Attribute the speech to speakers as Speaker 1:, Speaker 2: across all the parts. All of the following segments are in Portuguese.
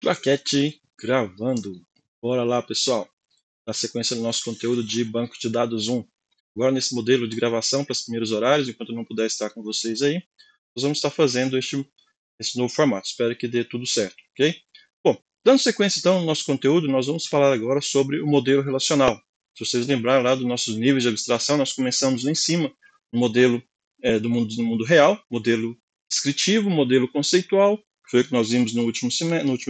Speaker 1: Claquete gravando. Bora lá, pessoal. Na sequência do nosso conteúdo de banco de dados 1. Agora, nesse modelo de gravação para os primeiros horários, enquanto eu não puder estar com vocês aí, nós vamos estar fazendo esse novo formato. Espero que dê tudo certo, ok? Bom, dando sequência então no nosso conteúdo, nós vamos falar agora sobre o modelo relacional. Se vocês lembrarem lá dos nossos níveis de abstração, nós começamos lá em cima, no modelo do mundo real, modelo descritivo, modelo conceitual, que foi o que nós vimos no último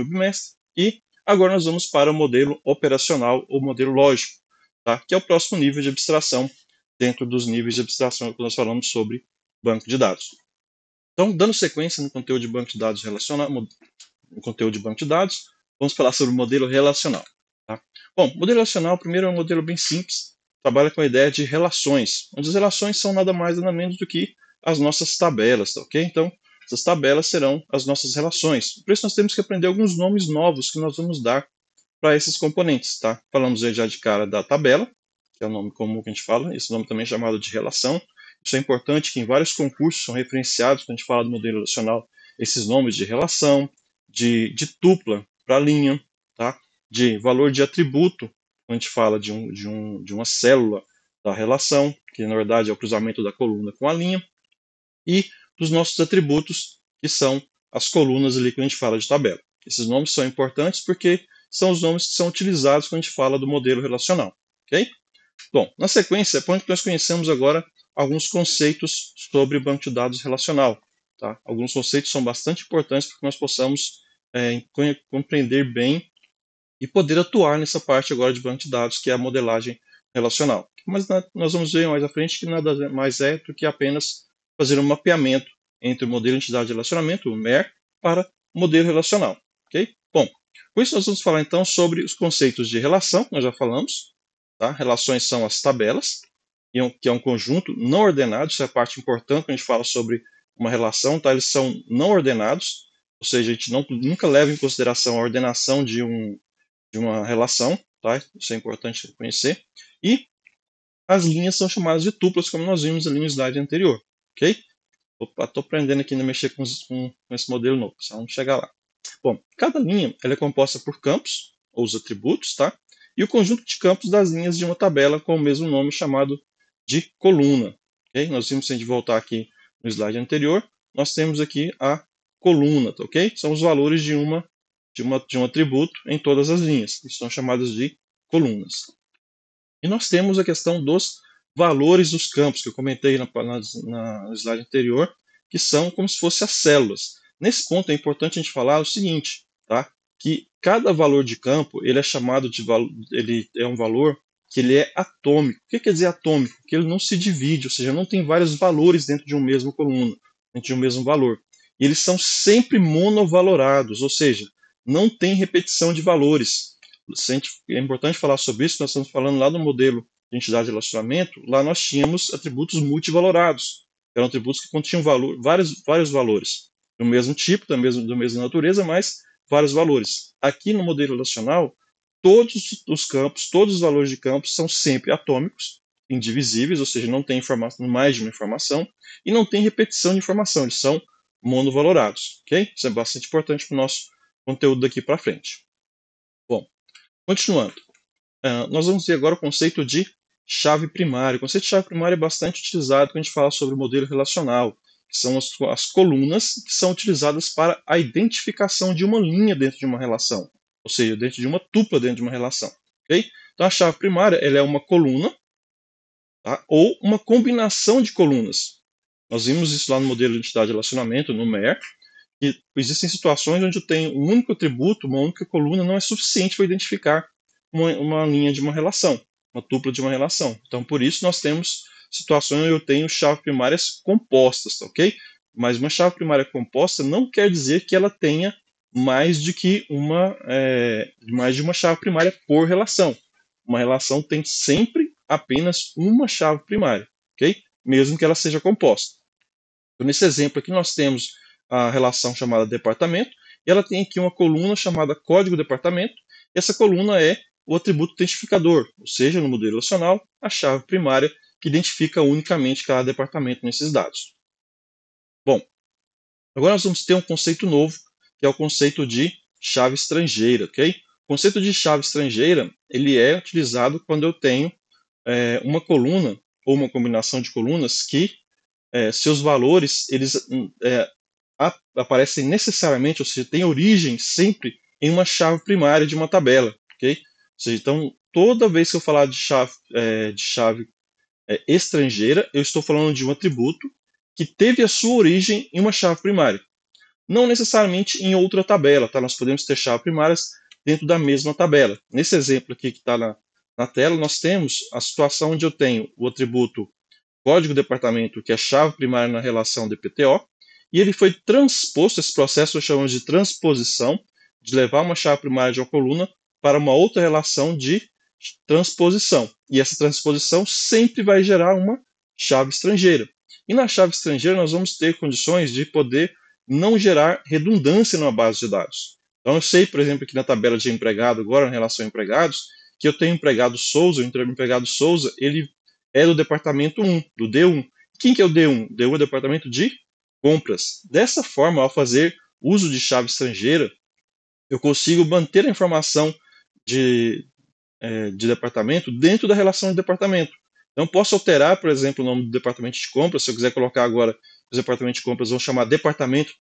Speaker 1: bimestre, e agora nós vamos para o modelo operacional ou modelo lógico, tá? Que é o próximo nível de abstração dentro dos níveis de abstração que nós falamos sobre banco de dados. Então, dando sequência no conteúdo de banco de dados relacional, no conteúdo de banco de dados, vamos falar sobre o modelo relacional. Tá? Bom, o modelo relacional, primeiro, é um modelo bem simples, trabalha com a ideia de relações, onde as relações são nada mais nada menos do que as nossas tabelas, tá, ok? Então, essas tabelas serão as nossas relações. Por isso, nós temos que aprender alguns nomes novos que nós vamos dar para esses componentes, tá? Falamos aí já de cara da tabela, que é o nome comum que a gente fala, esse nome também é chamado de relação. Isso é importante que em vários concursos são referenciados, quando a gente fala do modelo relacional, esses nomes de relação, de tupla para linha, tá? De valor de atributo, quando a gente fala de uma célula da relação, que na verdade é o cruzamento da coluna com a linha, e dos nossos atributos, que são as colunas ali que a gente fala de tabela. Esses nomes são importantes porque são os nomes que são utilizados quando a gente fala do modelo relacional, ok? Bom, na sequência, é onde nós conhecemos agora alguns conceitos sobre banco de dados relacional. Tá? Alguns conceitos são bastante importantes para que nós possamos compreender bem e poder atuar nessa parte agora de banco de dados, que é a modelagem relacional. Mas nós vamos ver mais à frente que nada mais é do que apenas fazer um mapeamento entre o modelo de entidade de relacionamento, o MER, para o modelo relacional. Okay? Bom, com isso nós vamos falar então sobre os conceitos de relação, que nós já falamos. Tá? Relações são as tabelas, que é um conjunto não ordenado, isso é a parte importante quando a gente fala sobre uma relação, tá? Eles são não ordenados, ou seja, a gente nunca leva em consideração a ordenação de uma relação, tá? Isso é importante conhecer. E as linhas são chamadas de tuplas, como nós vimos ali no slide anterior, ok? Opa, estou aprendendo aqui a mexer com esse modelo novo, só vamos chegar lá. Bom, cada linha ela é composta por campos, ou os atributos, tá? E o conjunto de campos das linhas de uma tabela com o mesmo nome chamado de coluna. Okay? Nós vimos, se a gente voltar aqui no slide anterior, nós temos aqui a coluna, tá, ok? São os valores de um atributo em todas as linhas, que são chamadas de colunas. E nós temos a questão dos valores dos campos, que eu comentei no slide anterior, que são como se fossem as células. Nesse ponto é importante a gente falar o seguinte, tá? Que cada valor de campo ele é chamado de ele é um valor que ele é atômico. O que quer dizer atômico? Que ele não se divide, ou seja, não tem vários valores dentro de um mesmo coluna, dentro de um mesmo valor. E eles são sempre monovalorados, ou seja, não tem repetição de valores. É importante falar sobre isso, nós estamos falando lá do modelo de entidade de relacionamento, lá nós tínhamos atributos multivalorados, eram atributos que continham vários valores, do mesmo tipo, da mesma natureza, mas vários valores. Aqui no modelo relacional, todos os campos, todos os valores de campos são sempre atômicos, indivisíveis, ou seja, não tem mais de uma informação, e não tem repetição de informação, eles são monovalorados, ok? Isso é bastante importante para o nosso conteúdo daqui para frente. Bom, continuando, nós vamos ver agora o conceito de chave primária. O conceito de chave primária é bastante utilizado quando a gente fala sobre o modelo relacional, que são as colunas que são utilizadas para a identificação de uma linha dentro de uma relação, ou seja, dentro de uma tupla dentro de uma relação. Okay? Então a chave primária ela é uma coluna, tá? Ou uma combinação de colunas. Nós vimos isso lá no modelo de entidade de relacionamento, no MER, que existem situações onde eu tenho um único atributo, uma única coluna, não é suficiente para identificar uma linha de uma relação, uma tupla de uma relação. Então, por isso, nós temos situações onde eu tenho chaves primárias compostas, tá, ok? Mas uma chave primária composta não quer dizer que ela tenha mais de uma chave primária por relação. Uma relação tem sempre apenas uma chave primária, ok? Mesmo que ela seja composta. Então, nesse exemplo aqui, nós temos a relação chamada departamento, e ela tem aqui uma coluna chamada código departamento, e essa coluna é o atributo identificador, ou seja, no modelo relacional, a chave primária que identifica unicamente cada departamento nesses dados. Bom, agora nós vamos ter um conceito novo, que é o conceito de chave estrangeira, ok? O conceito de chave estrangeira, ele é utilizado quando eu tenho uma coluna ou uma combinação de colunas que seus valores, eles aparecem necessariamente, ou seja, tem origem sempre em uma chave primária de uma tabela, ok? Ou seja, então, toda vez que eu falar de chave estrangeira, eu estou falando de um atributo que teve a sua origem em uma chave primária. Não necessariamente em outra tabela, tá? Nós podemos ter chaves primárias dentro da mesma tabela. Nesse exemplo aqui que está na tela, nós temos a situação onde eu tenho o atributo código departamento, que é a chave primária na relação DPTO, e ele foi transposto, esse processo nós chamamos de transposição, de levar uma chave primária de uma coluna para uma outra relação de transposição. E essa transposição sempre vai gerar uma chave estrangeira. E na chave estrangeira nós vamos ter condições de poder não gerar redundância numa base de dados. Então eu sei, por exemplo, que na tabela de empregado, agora na relação empregados, que eu tenho empregado Souza, o empregado Souza, ele é do departamento 1, do D1. Quem que é o D1? O D1 é o departamento de compras. Dessa forma, ao fazer uso de chave estrangeira, eu consigo manter a informação de departamento dentro da relação de departamento. Então, posso alterar, por exemplo, o nome do departamento de compras. Se eu quiser colocar agora os departamentos de compras, vão chamar departamento,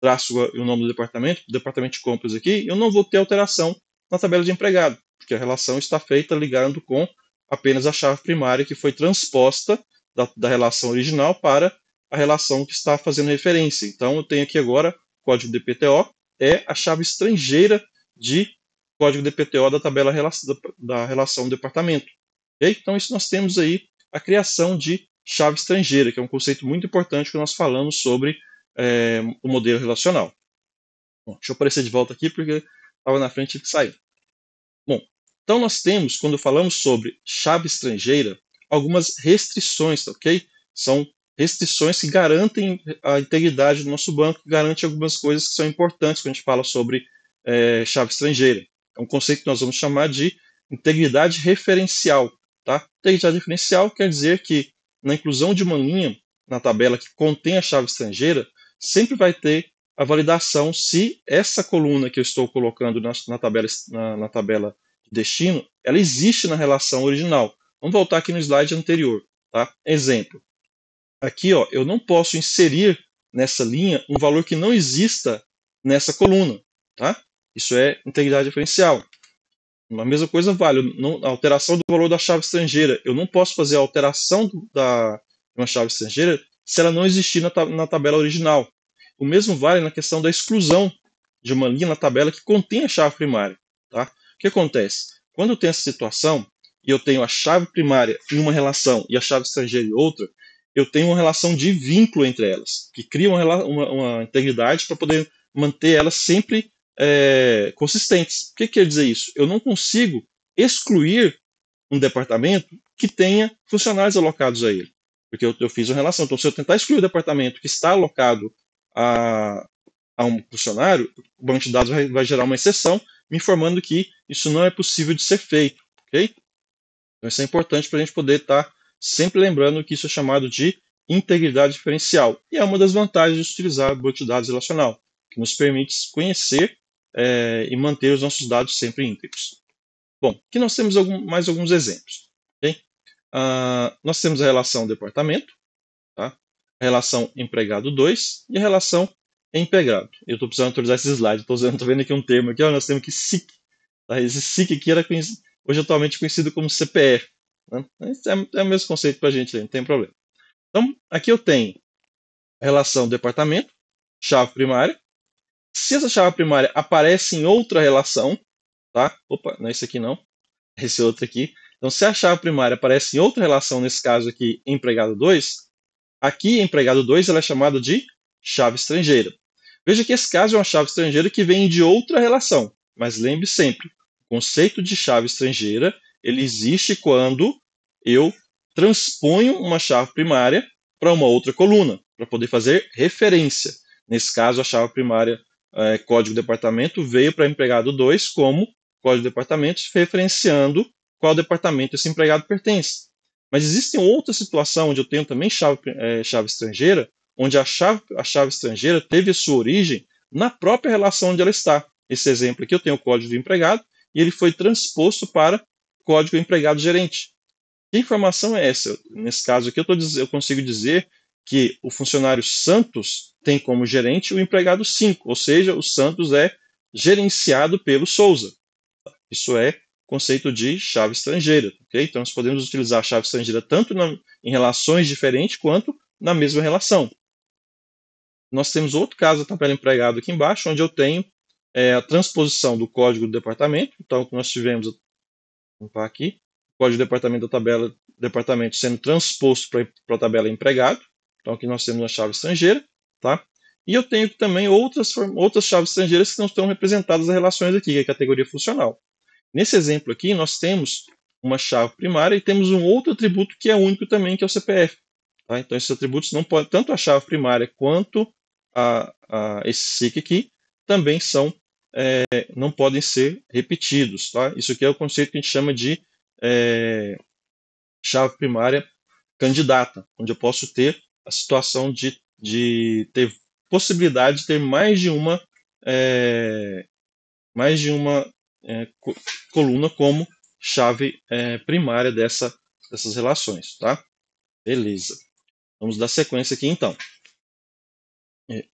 Speaker 1: traço o nome do departamento de compras aqui, eu não vou ter alteração na tabela de empregado, porque a relação está feita ligando com apenas a chave primária que foi transposta da relação original para a relação que está fazendo referência. Então, eu tenho aqui agora código DPTO, é a chave estrangeira de código DPTO da tabela da relação departamento. Okay? Então, isso nós temos aí a criação de chave estrangeira, que é um conceito muito importante que nós falamos sobre o modelo relacional. Bom, deixa eu aparecer de volta aqui, porque estava na frente e sair. Bom, então nós temos, quando falamos sobre chave estrangeira, algumas restrições, ok? São restrições que garantem a integridade do nosso banco, que garantem algumas coisas que são importantes quando a gente fala sobre chave estrangeira. É um conceito que nós vamos chamar de integridade referencial. Tá? Integridade referencial quer dizer que na inclusão de uma linha na tabela que contém a chave estrangeira, sempre vai ter a validação se essa coluna que eu estou colocando na tabela de destino, ela existe na relação original. Vamos voltar aqui no slide anterior. Tá? Exemplo. Aqui ó, eu não posso inserir nessa linha um valor que não exista nessa coluna. Tá? Isso é integridade referencial. A mesma coisa vale, a alteração do valor da chave estrangeira. Eu não posso fazer a alteração de uma chave estrangeira se ela não existir na tabela original. O mesmo vale na questão da exclusão de uma linha na tabela que contém a chave primária. Tá? O que acontece? Quando eu tenho essa situação e eu tenho a chave primária em uma relação e a chave estrangeira em outra, eu tenho uma relação de vínculo entre elas, que cria uma integridade para poder manter elas sempre consistentes. O que quer dizer isso? Eu não consigo excluir um departamento que tenha funcionários alocados a ele, porque eu fiz uma relação. Então, se eu tentar excluir o departamento que está alocado a um funcionário, o banco de dados vai gerar uma exceção, me informando que isso não é possível de ser feito. Okay? Então, isso é importante para a gente poder estar sempre lembrando que isso é chamado de integridade diferencial. E é uma das vantagens de utilizar o banco de dados relacional, que nos permite conhecer e manter os nossos dados sempre íntegros. Bom, aqui nós temos mais alguns exemplos. Okay? Nós temos a relação departamento, tá? A relação empregado 2 e a relação empregado. Eu estou precisando atualizar esse slide, estou vendo aqui um termo aqui, ó, nós temos aqui SIC. Tá? Esse SIC aqui era hoje atualmente conhecido como CPF. Né? É o mesmo conceito para a gente, não tem problema. Então, aqui eu tenho a relação departamento, chave primária. Se essa chave primária aparece em outra relação, tá? Opa, não é esse aqui não, é esse outro aqui. Então, se a chave primária aparece em outra relação, nesse caso aqui, empregado 2, aqui, empregado 2, ela é chamada de chave estrangeira. Veja que esse caso é uma chave estrangeira que vem de outra relação, mas lembre sempre, o conceito de chave estrangeira, ele existe quando eu transponho uma chave primária para uma outra coluna, para poder fazer referência. Nesse caso, a chave primária código departamento veio para empregado 2 como código departamento, referenciando qual departamento esse empregado pertence. Mas existe outra situação onde eu tenho também chave estrangeira, onde a chave estrangeira teve a sua origem na própria relação onde ela está. esse exemplo aqui, eu tenho o código do empregado e ele foi transposto para o código do empregado gerente. Que informação é essa? Nesse caso aqui, eu consigo dizer que o funcionário Santos tem como gerente o empregado 5, ou seja, o Santos é gerenciado pelo Souza. Isso é conceito de chave estrangeira. Okay? Então, nós podemos utilizar a chave estrangeira tanto em relações diferentes quanto na mesma relação. Nós temos outro caso da tabela empregado aqui embaixo, onde eu tenho a transposição do código do departamento. Então, nós tivemos, vamos limpar aqui, o código do departamento da tabela departamento sendo transposto para a tabela empregado. Então, aqui nós temos uma chave estrangeira. Tá? E eu tenho também outras chaves estrangeiras que não estão representadas nas relações aqui, que é a categoria funcional. Nesse exemplo aqui, nós temos uma chave primária e temos um outro atributo que é único também, que é o CPF. Tá? Então, esses atributos não podem, tanto a chave primária quanto esse SIC aqui, também não podem ser repetidos. Tá? Isso aqui é o conceito que a gente chama de chave primária candidata, onde eu posso ter a situação de ter possibilidade de ter mais de uma coluna como chave primária dessas relações. Tá? Beleza. Vamos dar sequência aqui então.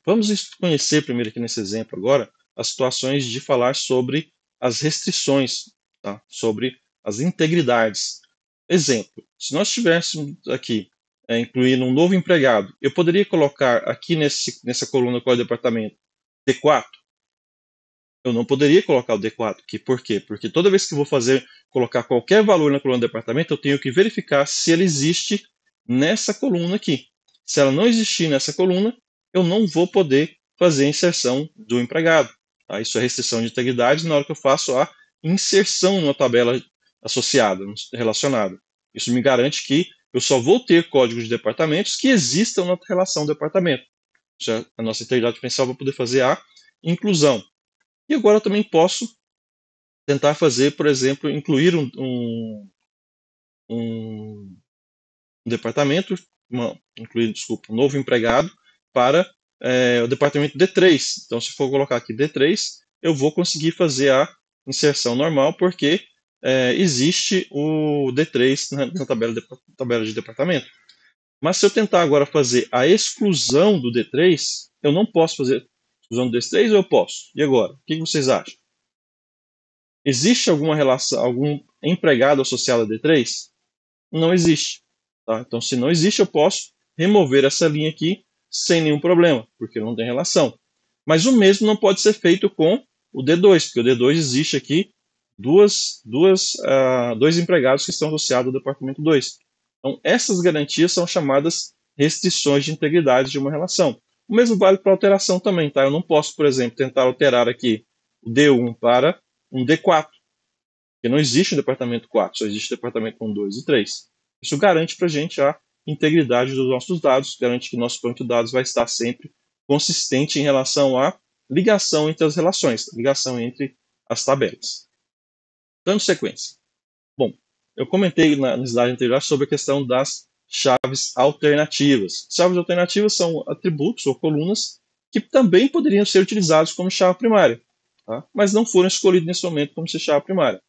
Speaker 1: Vamos conhecer primeiro aqui nesse exemplo agora as situações de falar sobre as restrições, tá? Sobre as integridades. Exemplo, se nós tivéssemos aqui incluindo um novo empregado, eu poderia colocar aqui nessa coluna qual é o departamento D4? Eu não poderia colocar o D4 aqui. Por quê? Porque toda vez que eu vou colocar qualquer valor na coluna do departamento, eu tenho que verificar se ele existe nessa coluna aqui. Se ela não existir nessa coluna, eu não vou poder fazer a inserção do empregado. Tá? Isso é restrição de integridade na hora que eu faço a inserção numa tabela associada, relacionada. Isso me garante que eu só vou ter códigos de departamentos que existam na relação departamento. Isso é a nossa integridade diferencial para poder fazer a inclusão. E agora eu também posso tentar fazer, por exemplo, incluir um departamento, um novo empregado para o departamento D3. Então, se for colocar aqui D3, eu vou conseguir fazer a inserção normal, porque existe o D3 na tabela de departamento. Mas se eu tentar agora fazer a exclusão do D3, eu não posso fazer a exclusão do D3 ou eu posso? E agora? O que vocês acham? Existe alguma relação, algum empregado associado a D3? Não existe. Tá? Então, se não existe, eu posso remover essa linha aqui sem nenhum problema, porque não tem relação. Mas o mesmo não pode ser feito com o D2, porque o D2 existe aqui dois empregados que estão associados ao departamento 2. Então, essas garantias são chamadas restrições de integridade de uma relação. O mesmo vale para alteração também. Tá? Eu não posso, por exemplo, tentar alterar aqui o D1 para um D4, porque não existe o departamento 4, só existe o departamento 1, 2 e 3. Isso garante para a gente a integridade dos nossos dados, garante que nosso banco de dados vai estar sempre consistente em relação à ligação entre as relações, ligação entre as tabelas. Dando sequência. Bom, eu comentei na slide anterior sobre a questão das chaves alternativas. Chaves alternativas são atributos ou colunas que também poderiam ser utilizados como chave primária, tá? Mas não foram escolhidos nesse momento como ser chave primária.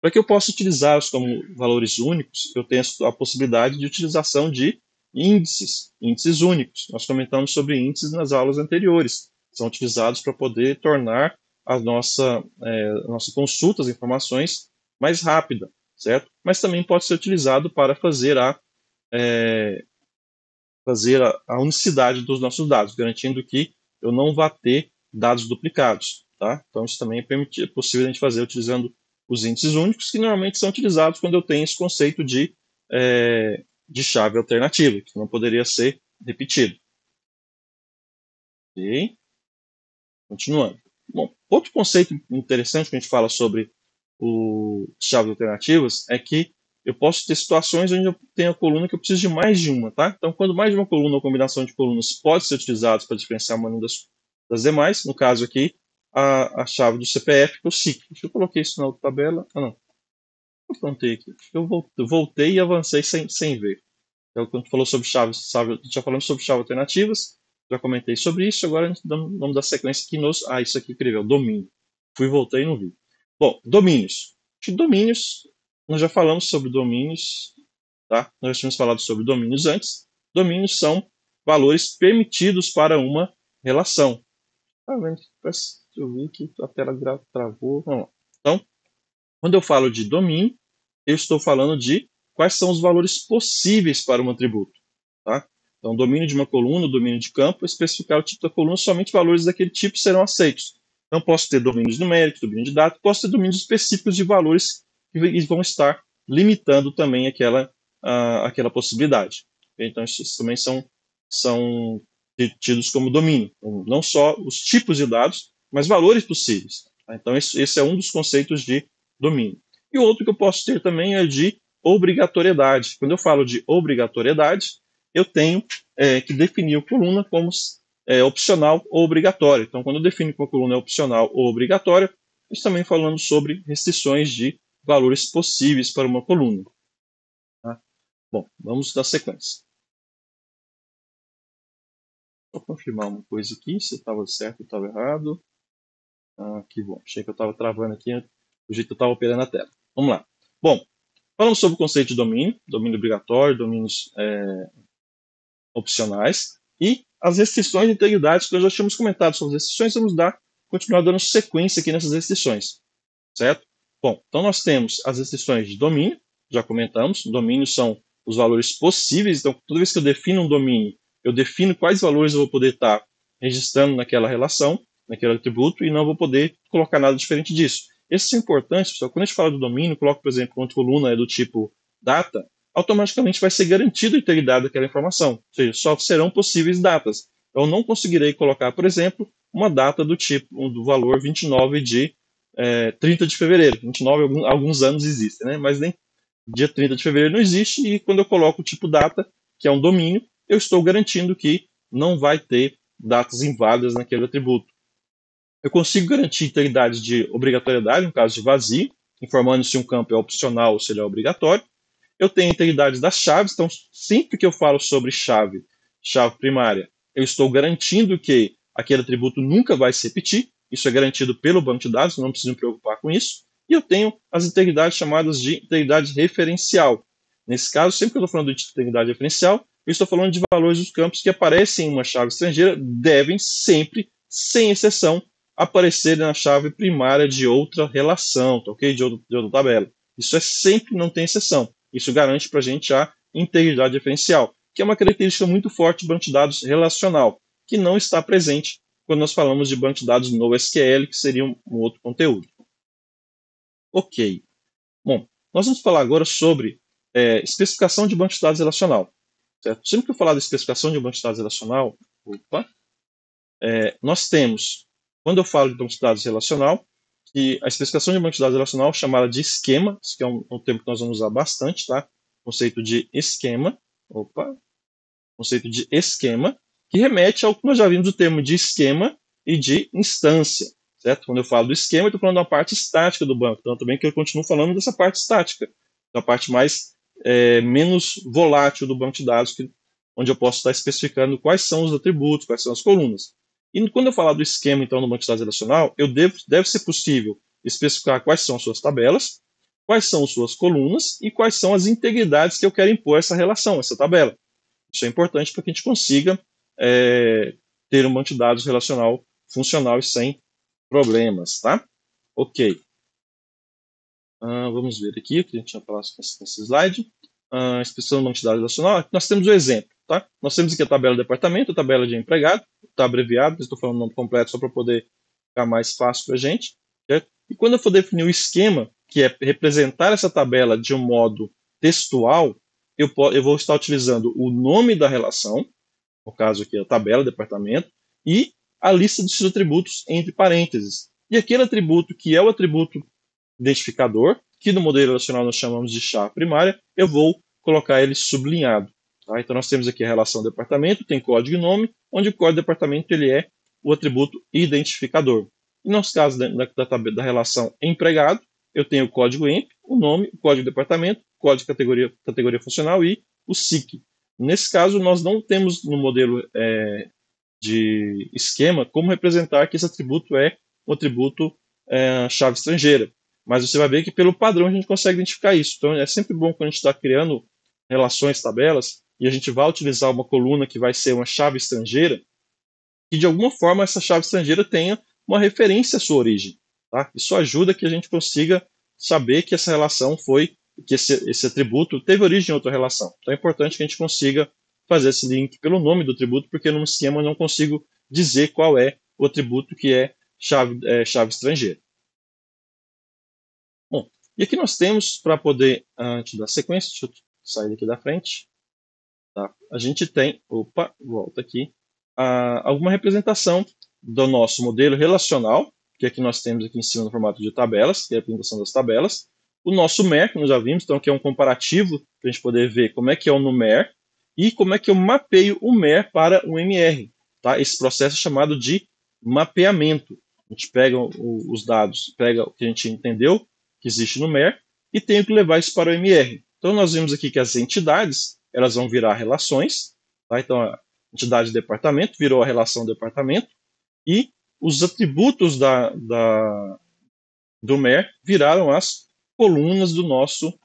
Speaker 1: Para que eu possa utilizá-los como valores únicos, eu tenho a possibilidade de utilização de índices únicos. Nós comentamos sobre índices nas aulas anteriores. São utilizados para poder tornar a nossa consulta, as informações, mais rápida, certo? Mas também pode ser utilizado para fazer a unicidade dos nossos dados, garantindo que eu não vá ter dados duplicados. Tá? Então, isso também é possível a gente fazer utilizando os índices únicos, que normalmente são utilizados quando eu tenho esse conceito de chave alternativa, que não poderia ser repetido. Ok? Continuando. Bom, outro conceito interessante que a gente fala sobre chaves alternativas é que eu posso ter situações onde eu tenho a coluna que eu preciso de mais de uma, tá? Então, quando mais de uma coluna ou combinação de colunas pode ser utilizados para diferenciar uma das demais, no caso aqui, a chave do CPF, que é o SIC. Deixa eu coloquei isso na outra tabela. Ah, não. Eu plantei aqui. Eu voltei e avancei sem ver. Então, quando falou sobre chaves, já falamos sobre chaves alternativas, já comentei sobre isso, agora vamos dar sequência aqui isso aqui escreveu, domínio. Fui, voltei e não vi. Bom, domínios. De domínios, nós já falamos sobre domínios, tá? Nós já tínhamos falado sobre domínios antes. Domínios são valores permitidos para uma relação. Tá vendo? Parece que eu vi que a tela travou. Vamos lá. Então, quando eu falo de domínio, eu estou falando de quais são os valores possíveis para um atributo. Tá? Então, domínio de uma coluna, domínio de campo, especificar o tipo da coluna, somente valores daquele tipo serão aceitos. Então, posso ter domínios numéricos, domínio de dados, posso ter domínios específicos de valores que vão estar limitando também aquela possibilidade. Então, esses também são tidos como domínio. Então, não só os tipos de dados, mas valores possíveis. Tá? Então, esse é um dos conceitos de domínio. E o outro que eu posso ter também é de obrigatoriedade. Quando eu falo de obrigatoriedade, eu tenho que definir a coluna como opcional ou obrigatória. Então, quando eu defino que uma coluna é opcional ou obrigatória, estamos também falando sobre restrições de valores possíveis para uma coluna. Tá? Bom, vamos dar sequência. Vou confirmar uma coisa aqui, se estava certo ou estava errado. Que bom, achei que eu estava travando aqui do jeito que eu estava operando a tela. Vamos lá. Bom, falamos sobre o conceito de domínio, domínio obrigatório, domínios opcionais e as restrições de integridade que nós já tínhamos comentado sobre as restrições, vamos continuar dando sequência aqui nessas restrições, certo? Bom, então nós temos as restrições de domínio, já comentamos, domínios são os valores possíveis, então toda vez que eu defino um domínio, eu defino quais valores eu vou poder estar registrando naquela relação, naquele atributo, e não vou poder colocar nada diferente disso. Esses são importantes, pessoal. Quando a gente fala do domínio, coloco, por exemplo, uma coluna é do tipo data, automaticamente vai ser garantida a integridade daquela informação, ou seja, só serão possíveis datas. Eu não conseguirei colocar, por exemplo, uma data do tipo, do valor 29 de 30 de fevereiro. 29 alguns anos existe, né? Mas nem dia 30 de fevereiro não existe, e quando eu coloco o tipo data, que é um domínio, eu estou garantindo que não vai ter datas inválidas naquele atributo. Eu consigo garantir integridade de obrigatoriedade, no caso de vazio, informando se um campo é opcional ou se ele é obrigatório. Eu tenho a integridade das chaves, então sempre que eu falo sobre chave primária, eu estou garantindo que aquele atributo nunca vai se repetir. Isso é garantido pelo banco de dados, não preciso me preocupar com isso. E eu tenho as integridades chamadas de integridade referencial. Nesse caso, sempre que eu estou falando de integridade referencial, eu estou falando de valores dos campos que aparecem em uma chave estrangeira, devem sempre, sem exceção, aparecer na chave primária de outra relação, tá ok? De outra tabela. Isso é sempre, não tem exceção. Isso garante para a gente a integridade referencial, que é uma característica muito forte do banco de dados relacional, que não está presente quando nós falamos de banco de dados NoSQL, que seria um outro conteúdo. Ok. Bom, nós vamos falar agora sobre especificação de banco de dados relacional. Certo? Sempre que eu falar da especificação de um banco de dados relacional, nós temos, quando eu falo de banco de dados relacional, que a especificação de banco de dados relacional é chamada de esquema, isso que é um termo que nós vamos usar bastante, tá? Conceito de esquema, conceito de esquema, que remete ao que nós já vimos do termo de esquema e de instância, certo? Quando eu falo do esquema, eu estou falando da parte estática do banco, então também que eu continuo falando dessa parte estática, da parte menos volátil do banco de dados, onde eu posso estar especificando quais são os atributos, quais são as colunas. E quando eu falar do esquema, então, no banco de dados relacional, deve ser possível especificar quais são as suas tabelas, quais são as suas colunas e quais são as integridades que eu quero impor a essa relação, essa tabela. Isso é importante para que a gente consiga ter um banco de dados relacional funcional e sem problemas, tá? Ok. Vamos ver aqui o que a gente já falou nesse slide. Especificação do banco de dados relacional. Aqui nós temos o exemplo, tá? Nós temos aqui a tabela de departamento, a tabela de empregado, está abreviado, estou falando o nome completo só para poder ficar mais fácil para a gente. Certo? E quando eu for definir o esquema, que é representar essa tabela de um modo textual, eu vou estar utilizando o nome da relação, no caso aqui a tabela, departamento, e a lista de seus atributos entre parênteses. E aquele atributo que é o atributo identificador, que no modelo relacional nós chamamos de chave primária, eu vou colocar ele sublinhado. Tá? Então nós temos aqui a relação departamento, tem código e nome, onde o código departamento ele é o atributo identificador. E nos casos da relação empregado, eu tenho o código EMP, o nome, o código departamento, código categoria funcional e o SIC. Nesse caso, nós não temos no modelo de esquema como representar que esse atributo é um atributo chave estrangeira. Mas você vai ver que pelo padrão a gente consegue identificar isso. Então é sempre bom quando a gente está criando relações, tabelas, e a gente vai utilizar uma coluna que vai ser uma chave estrangeira, que de alguma forma essa chave estrangeira tenha uma referência à sua origem. Tá? Isso ajuda que a gente consiga saber que essa relação foi, que esse atributo teve origem em outra relação. Então é importante que a gente consiga fazer esse link pelo nome do atributo, porque no esquema eu não consigo dizer qual é o atributo que é chave estrangeira. Bom, e aqui nós temos, para poder, antes da sequência, deixa eu sair daqui da frente, tá? A gente tem, volta aqui, alguma representação do nosso modelo relacional, que aqui nós temos aqui em cima no formato de tabelas, que é a representação das tabelas. O nosso MER, que nós já vimos, então aqui é um comparativo, para a gente poder ver como é que é o NuMER, e como é que eu mapeio o MER para o MR. Tá? Esse processo é chamado de mapeamento. A gente pega os dados, pega o que a gente entendeu que existe no MER, e tem que levar isso para o MR. Então nós vimos aqui que as entidades, elas vão virar relações, tá? Então a entidade departamento virou a relação departamento, e os atributos do MER viraram as colunas do nosso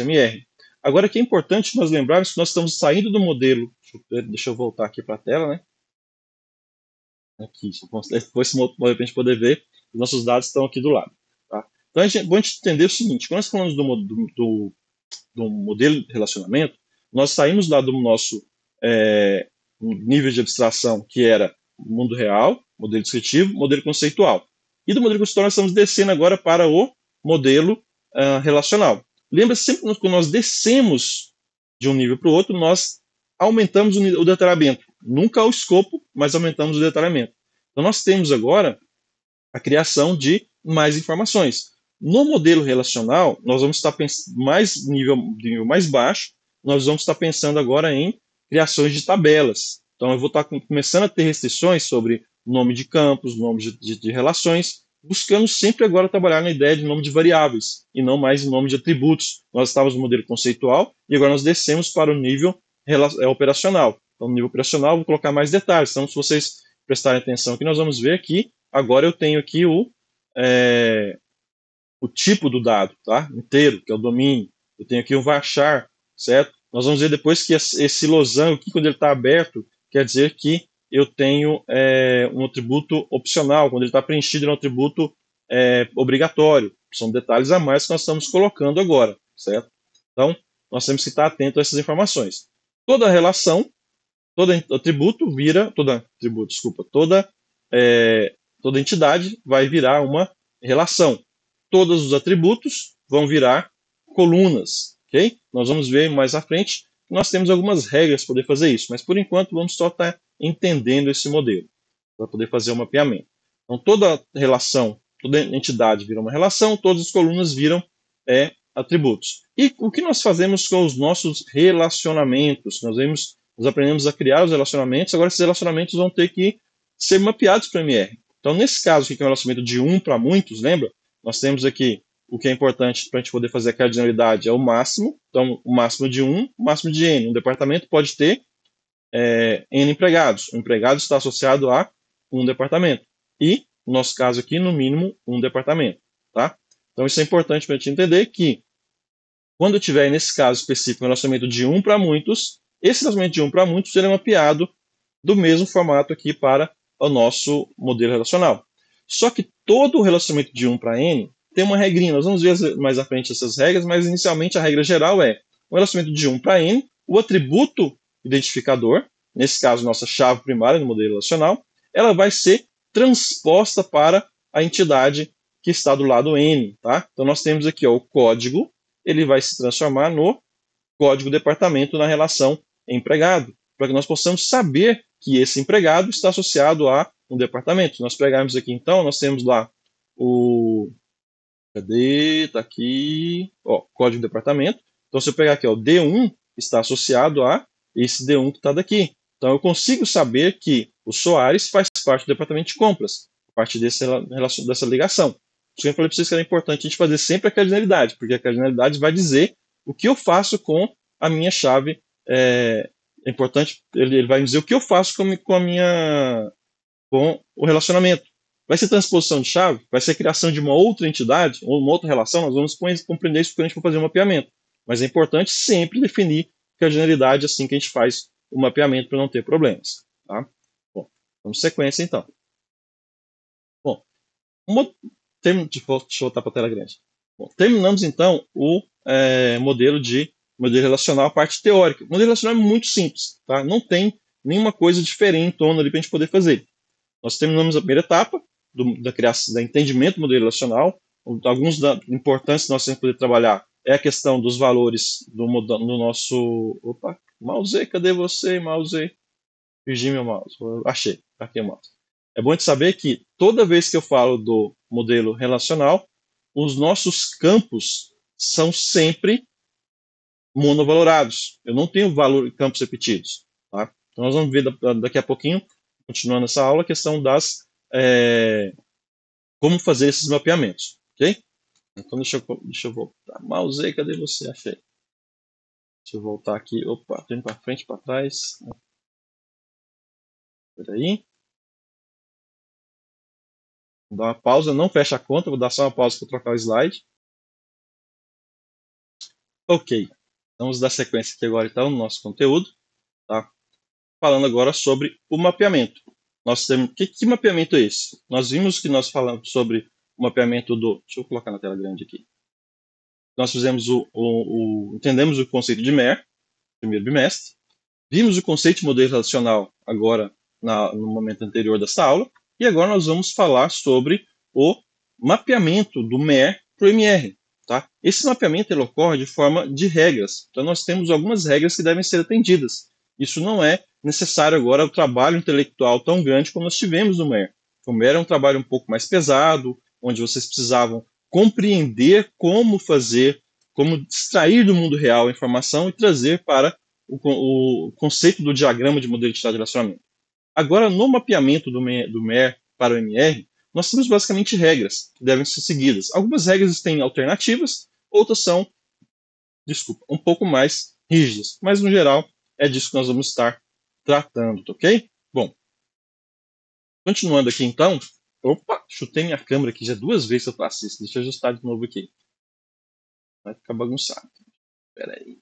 Speaker 1: MR. Agora, que é importante nós lembrarmos que nós estamos saindo do modelo. Deixa eu voltar aqui para a tela, né? Aqui, depois de repente poder ver, os nossos dados estão aqui do lado. Tá? Então, é bom a gente entender o seguinte: quando nós falamos do modelo de relacionamento, nós saímos lá do nosso nível de abstração, que era mundo real, modelo descritivo, modelo conceitual. E do modelo conceitual nós estamos descendo agora para o modelo relacional. Lembra sempre que quando nós descemos de um nível para o outro, nós aumentamos o detalhamento. Nunca o escopo, mas aumentamos o detalhamento. Então nós temos agora a criação de mais informações. No modelo relacional, nós vamos estar pensando nível mais baixo, nós vamos estar pensando agora em criações de tabelas. Então eu vou estar começando a ter restrições sobre nome de campos, nome de relações, buscando sempre agora trabalhar na ideia de nome de variáveis, e não mais em nome de atributos. Nós estávamos no modelo conceitual, e agora nós descemos para o nível operacional. Então no nível operacional, vou colocar mais detalhes. Então se vocês prestarem atenção aqui, nós vamos ver que agora eu tenho aqui o tipo do dado, tá? Inteiro, que é o domínio. Eu tenho aqui o varchar, certo? Nós vamos ver depois que esse losango aqui, quando ele está aberto, quer dizer que eu tenho um atributo opcional. Quando ele está preenchido, ele é um atributo obrigatório. São detalhes a mais que nós estamos colocando agora, certo? Então, nós temos que estar atento a essas informações. Toda relação, todo atributo vira, toda entidade vai virar uma relação. Todos os atributos vão virar colunas, ok? Nós vamos ver mais à frente que nós temos algumas regras para poder fazer isso, mas por enquanto vamos só estar entendendo esse modelo para poder fazer o mapeamento. Então toda relação, toda entidade vira uma relação, todas as colunas viram atributos. E o que nós fazemos com os nossos relacionamentos? Nós aprendemos a criar os relacionamentos, agora esses relacionamentos vão ter que ser mapeados para o MR. Então, nesse caso aqui, que é um relacionamento de 1 para muitos, lembra? Nós temos aqui o que é importante para a gente poder fazer a cardinalidade é o máximo. Então, o máximo de 1, o máximo de N. Um departamento pode ter N empregados. O empregado está associado a um departamento. E, no nosso caso aqui, no mínimo, um departamento. Tá? Então, isso é importante para a gente entender que, quando tiver, nesse caso específico, um relacionamento de 1 para muitos, esse relacionamento de 1 para muitos será mapeado do mesmo formato aqui para o nosso modelo relacional. Só que todo o relacionamento de 1 para N tem uma regrinha. Nós vamos ver mais à frente essas regras, mas inicialmente a regra geral é o relacionamento de 1 para N, o atributo identificador, nesse caso nossa chave primária no modelo relacional, ela vai ser transposta para a entidade que está do lado N. Tá? Então nós temos aqui o código, ele vai se transformar no código departamento na relação empregado, para que nós possamos saber que esse empregado está associado a um departamento. Se nós pegarmos aqui, então, nós temos lá cadê? Está aqui. Código departamento. Então, se eu pegar aqui, o D1 está associado a esse D1 que está daqui. Então, eu consigo saber que o Soares faz parte do departamento de compras, a partir dessa ligação. Por isso que eu falei para vocês que era importante a gente fazer sempre a cardinalidade, porque a cardinalidade vai dizer o que eu faço com a minha chave. É importante, ele vai me dizer o que eu faço com o relacionamento. Vai ser transposição de chave? Vai ser criação de uma outra entidade ou uma outra relação? Nós vamos compreender isso quando a gente for fazer um mapeamento. Mas é importante sempre definir cardinalidade assim que a gente faz o mapeamento para não ter problemas. Tá? Bom, vamos sequência então. Bom, deixa eu voltar para a tela grande. Bom, terminamos então o modelo relacional, a parte teórica. O modelo relacional é muito simples, tá? Não tem nenhuma coisa diferentona ali para a gente poder fazer. Nós terminamos a primeira etapa da criação, do entendimento do modelo relacional. Alguns importantes que nós temos que poder trabalhar é a questão dos valores no nosso... Opa, mouse, cadê você, mouse? Perdi meu mouse. Achei, aqui é o mouse. É bom de saber que toda vez que eu falo do modelo relacional, os nossos campos são sempre monovalorados. Eu não tenho campos repetidos. Tá? Então nós vamos ver daqui a pouquinho, continuando essa aula, a questão das como fazer esses mapeamentos. Ok? Então deixa eu voltar. Mouse, cadê você? Achei. Deixa eu voltar aqui. Opa, indo para frente, para trás. Espera aí. Vou dar uma pausa, não fecha a conta, vou dar só uma pausa para trocar o slide. Ok, vamos dar sequência aqui agora então no nosso conteúdo, tá? Falando agora sobre o mapeamento. Nós temos, que mapeamento é esse? Nós vimos que nós falamos sobre o mapeamento deixa eu colocar na tela grande aqui. Nós fizemos entendemos o conceito de MER, primeiro bimestre. Vimos o conceito de modelo relacional agora no momento anterior desta aula. E agora nós vamos falar sobre o mapeamento do MER para o MR. Tá? Esse mapeamento ele ocorre de forma de regras. Então nós temos algumas regras que devem ser atendidas. Isso não é necessário agora o trabalho intelectual tão grande como nós tivemos no MER. O MER é um trabalho um pouco mais pesado, onde vocês precisavam compreender como fazer, como extrair do mundo real a informação e trazer para o conceito do diagrama de modelo de entidade de relacionamento. Agora, no mapeamento do MER para o MR, nós temos basicamente regras que devem ser seguidas. Algumas regras têm alternativas, outras são, um pouco mais rígidas. Mas, no geral, é disso que nós vamos estar tratando, ok? Bom, continuando aqui então. Opa, chutei minha câmera aqui já 2 vezes que eu faço isso. Deixa eu ajustar de novo aqui. Vai ficar bagunçado. Espera aí.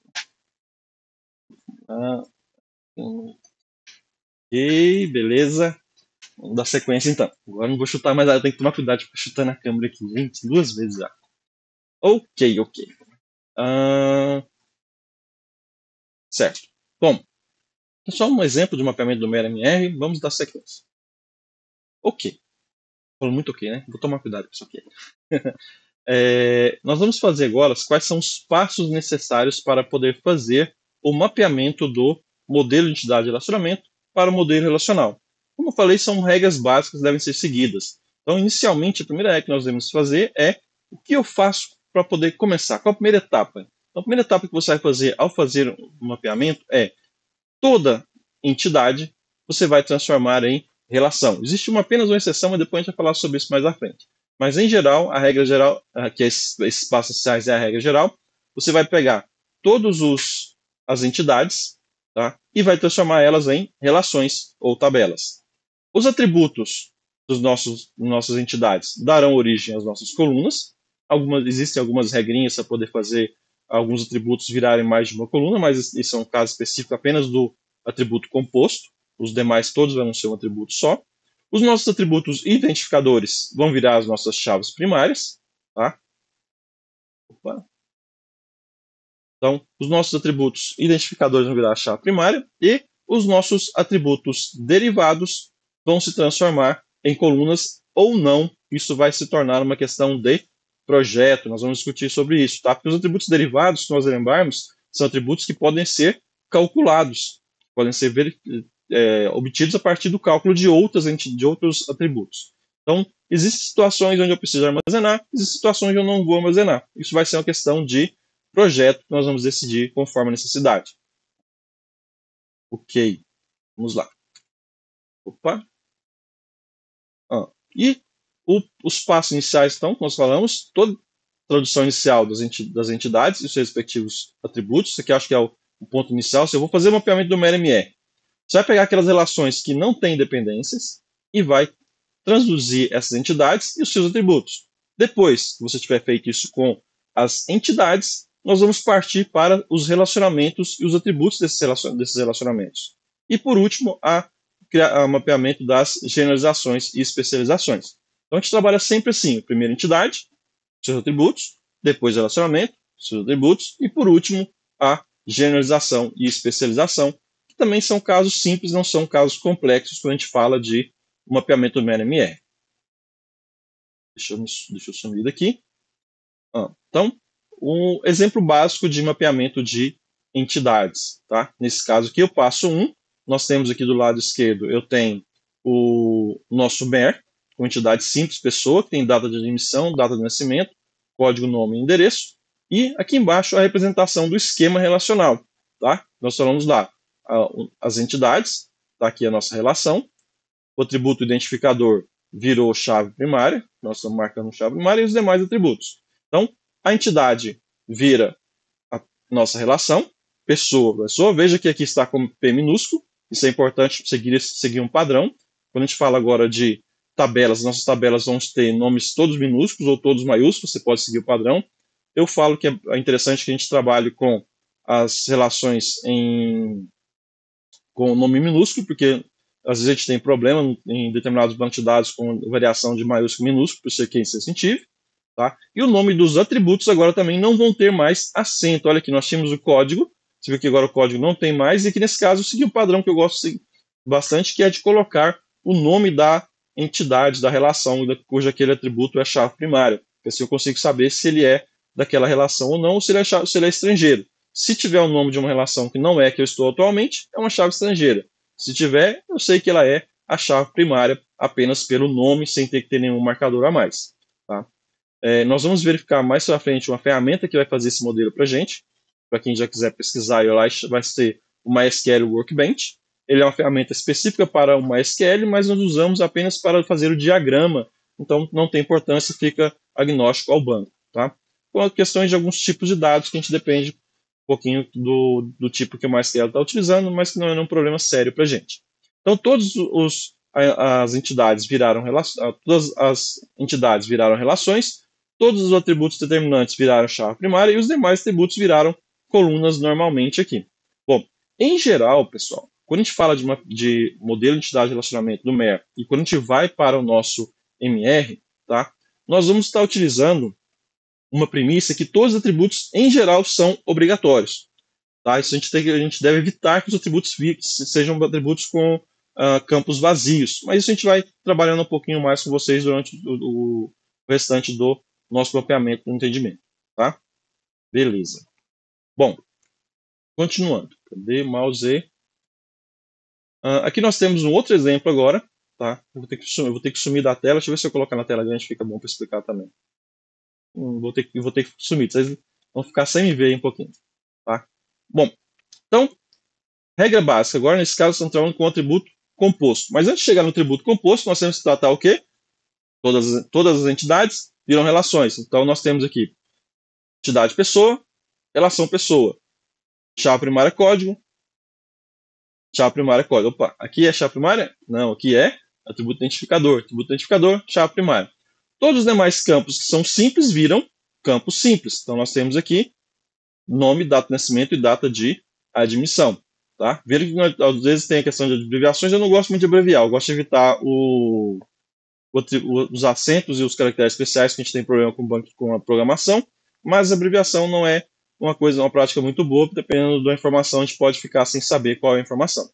Speaker 1: Ok, beleza. Vamos dar sequência então. Agora não vou chutar mais nada, eu tenho que tomar cuidado para chutar na câmera aqui. Gente, 2 vezes já. Ok. Certo. Bom, só um exemplo de mapeamento do MR, vamos dar sequência. Ok. Falou muito ok, né? Vou tomar cuidado com isso aqui. Nós vamos fazer agora quais são os passos necessários para poder fazer o mapeamento do modelo de entidade de relacionamento para o modelo relacional. Como eu falei, são regras básicas que devem ser seguidas. Então, inicialmente, a primeira regra que nós devemos fazer é o que eu faço para poder começar. Qual a primeira etapa? Então, a primeira etapa que você vai fazer ao fazer o mapeamento é toda entidade você vai transformar em relação. Existe apenas uma exceção, mas depois a gente vai falar sobre isso mais à frente. Mas, em geral, a regra geral, que esses passos iniciais é a regra geral, você vai pegar todas as entidades, tá? E vai transformar elas em relações ou tabelas. Os atributos das nossas entidades darão origem às nossas colunas. Existem algumas regrinhas para poder fazer alguns atributos virarem mais de uma coluna, mas isso é um caso específico apenas do atributo composto. Os demais todos vão ser um atributo só. Os nossos atributos identificadores vão virar as nossas chaves primárias. Tá? Opa. Então, os nossos atributos identificadores vão virar a chave primária e os nossos atributos derivados vão se transformar em colunas ou não. Isso vai se tornar uma questão de projeto. Nós vamos discutir sobre isso. Tá? Porque os atributos derivados, se nós lembrarmos, são atributos que podem ser calculados, podem ser obtidos a partir do cálculo de outros atributos. Então, existem situações onde eu preciso armazenar, existem situações onde eu não vou armazenar. Isso vai ser uma questão de projeto que nós vamos decidir conforme a necessidade. Ok, vamos lá. Opa. E os passos iniciais, então, que nós falamos, toda tradução inicial das entidades e seus respectivos atributos. Isso aqui eu acho que é o ponto inicial. Se eu vou fazer o mapeamento do MR, você vai pegar aquelas relações que não têm dependências e vai traduzir essas entidades e os seus atributos. Depois que você tiver feito isso com as entidades, nós vamos partir para os relacionamentos e os atributos desses relacionamentos. E por último, o mapeamento das generalizações e especializações. Então a gente trabalha sempre assim: primeiro entidade, seus atributos, depois relacionamento, seus atributos, e por último a generalização e especialização, que também são casos simples, não são casos complexos quando a gente fala de mapeamento do MR. Deixa eu sumir daqui. Então, um exemplo básico de mapeamento de entidades. Tá? Nesse caso aqui, eu passo 1. Nós temos aqui do lado esquerdo, eu tenho o nosso MER, com entidade simples, pessoa, que tem data de admissão, data de nascimento, código, nome e endereço. E aqui embaixo a representação do esquema relacional. Tá? Nós falamos lá as entidades, tá aqui a nossa relação. O atributo identificador virou chave primária, nós estamos marcando chave primária, e os demais atributos. Então, a entidade vira a nossa relação, pessoa. Veja que aqui está como P minúsculo, isso é importante seguir um padrão. Quando a gente fala agora de tabelas, nossas tabelas vão ter nomes todos minúsculos ou todos maiúsculos, você pode seguir o padrão. Eu falo que é interessante que a gente trabalhe com as relações com nome minúsculo, porque às vezes a gente tem problema em determinados bancos de dados com variação de maiúsculo e minúsculo, por ser quem sensitive. Tá? E o nome dos atributos agora também não vão ter mais acento. Olha aqui, nós tínhamos o código, você vê que agora o código não tem mais, e aqui nesse caso eu segui um padrão que eu gosto bastante, que é de colocar o nome da entidade, da relação, cujo aquele atributo é a chave primária, porque assim eu consigo saber se ele é daquela relação ou não, ou se ele é estrangeiro. Se tiver o nome de uma relação que não é a que eu estou atualmente, é uma chave estrangeira. Se tiver, eu sei que ela é a chave primária apenas pelo nome, sem ter que ter nenhum marcador a mais. Tá? Nós vamos verificar mais para frente uma ferramenta que vai fazer esse modelo para a gente. Para quem já quiser pesquisar, vai ser o MySQL Workbench. Ele é uma ferramenta específica para o MySQL, mas nós usamos apenas para fazer o diagrama. Então, não tem importância, fica agnóstico ao banco. Tá? Com questões de alguns tipos de dados que a gente depende um pouquinho do tipo que o MySQL está utilizando, mas que não é um problema sério para a gente. Então, todas as entidades viraram relações, todos os atributos determinantes viraram chave primária e os demais atributos viraram colunas normalmente aqui. Bom, em geral, pessoal, quando a gente fala de modelo de entidade de relacionamento do MER e quando a gente vai para o nosso MR, tá, nós vamos estar utilizando uma premissa que todos os atributos, em geral, são obrigatórios. Tá? Isso a gente deve evitar que os atributos sejam atributos com campos vazios. Mas isso a gente vai trabalhando um pouquinho mais com vocês durante o restante do nosso mapeamento do entendimento. Tá? Beleza. Bom, continuando. Cadê o mouse? Aqui nós temos um outro exemplo agora. Tá? Eu vou ter que sumir da tela. Deixa eu ver se eu colocar na tela grande, fica bom para explicar também. Vou ter que sumir. Vocês vão ficar sem me ver aí um pouquinho. Tá? Bom, então, regra básica. Agora, nesse caso, estamos trabalhando com o atributo composto. Mas antes de chegar no atributo composto, nós temos que tratar o quê? Todas as entidades viram relações. Então, nós temos aqui entidade pessoa, relação pessoa. Chave primária código. Chave primária código. Opa, aqui é chave primária? Não, aqui é atributo identificador. Atributo identificador, chave primária. Todos os demais campos que são simples viram campos simples. Então, nós temos aqui nome, data de nascimento e data de admissão. Tá? Veja que às vezes tem a questão de abreviações, eu não gosto muito de abreviar, eu gosto de evitar os acentos e os caracteres especiais, que a gente tem problema com a programação, mas a abreviação não é uma prática muito boa, dependendo da informação, a gente pode ficar sem saber qual é a informação.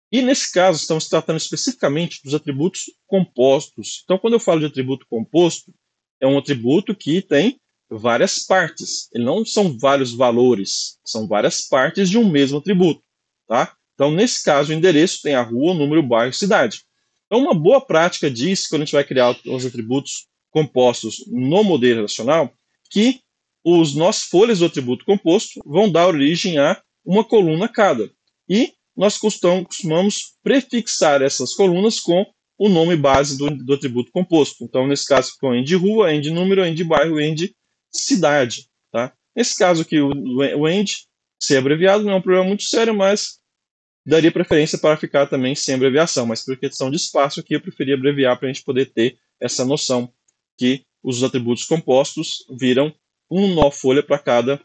Speaker 1: E nesse caso, estamos tratando especificamente dos atributos compostos. Então, quando eu falo de atributo composto, é um atributo que tem várias partes. Ele não são vários valores, são várias partes de um mesmo atributo. Tá? Então, nesse caso, o endereço tem a rua, o número, o bairro e cidade. Então, uma boa prática disso, quando a gente vai criar os atributos compostos no modelo relacional, que os nossos folhas do atributo composto vão dar origem a uma coluna cada. E nós costumamos prefixar essas colunas com o nome base do atributo composto. Então, nesse caso, ficou end rua, end número, end bairro, end cidade. Tá? Nesse caso aqui, o end ser abreviado não é um problema muito sério, mas daria preferência para ficar também sem abreviação, mas por questão de espaço aqui eu preferi abreviar para a gente poder ter essa noção que os atributos compostos viram um nó folha para cada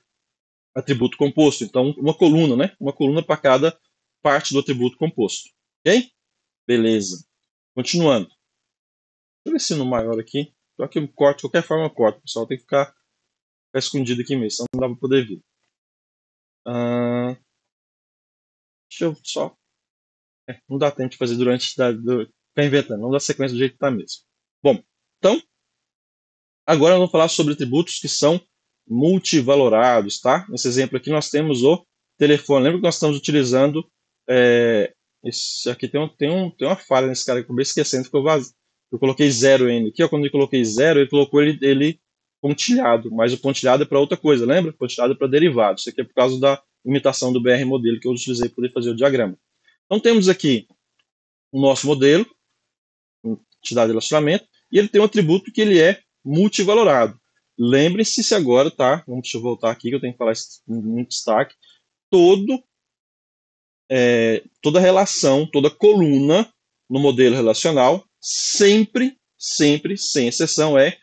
Speaker 1: atributo composto. Então, uma coluna, né? Uma coluna para cada parte do atributo composto. Ok? Beleza. Continuando. Deixa eu ver se no maior aqui. Só que eu corto, de qualquer forma eu corto, pessoal. Tem que ficar escondido aqui mesmo, senão não dá para poder ver. Deixa eu só. Não dá tempo de fazer durante. Ficar inventando, não dá sequência do jeito que está mesmo. Bom, então, agora nós vamos falar sobre atributos que são multivalorados, tá? Nesse exemplo aqui nós temos o telefone. Lembra que nós estamos utilizando. Esse aqui tem uma falha nesse cara que eu acabei esquecendo, ficou vazio. Eu coloquei 0N aqui, ó, quando eu coloquei 0, ele colocou ele pontilhado, mas o pontilhado é para outra coisa, lembra? Pontilhado é para derivado. Isso aqui é por causa da imitação do BR modelo que eu utilizei para poder fazer o diagrama. Então temos aqui o nosso modelo, entidade de relacionamento, e ele tem um atributo que ele é multivalorado. Lembrem-se agora, tá? Deixa eu voltar aqui que eu tenho que falar isso em destaque. Toda relação, toda coluna no modelo relacional, sempre, sem exceção, é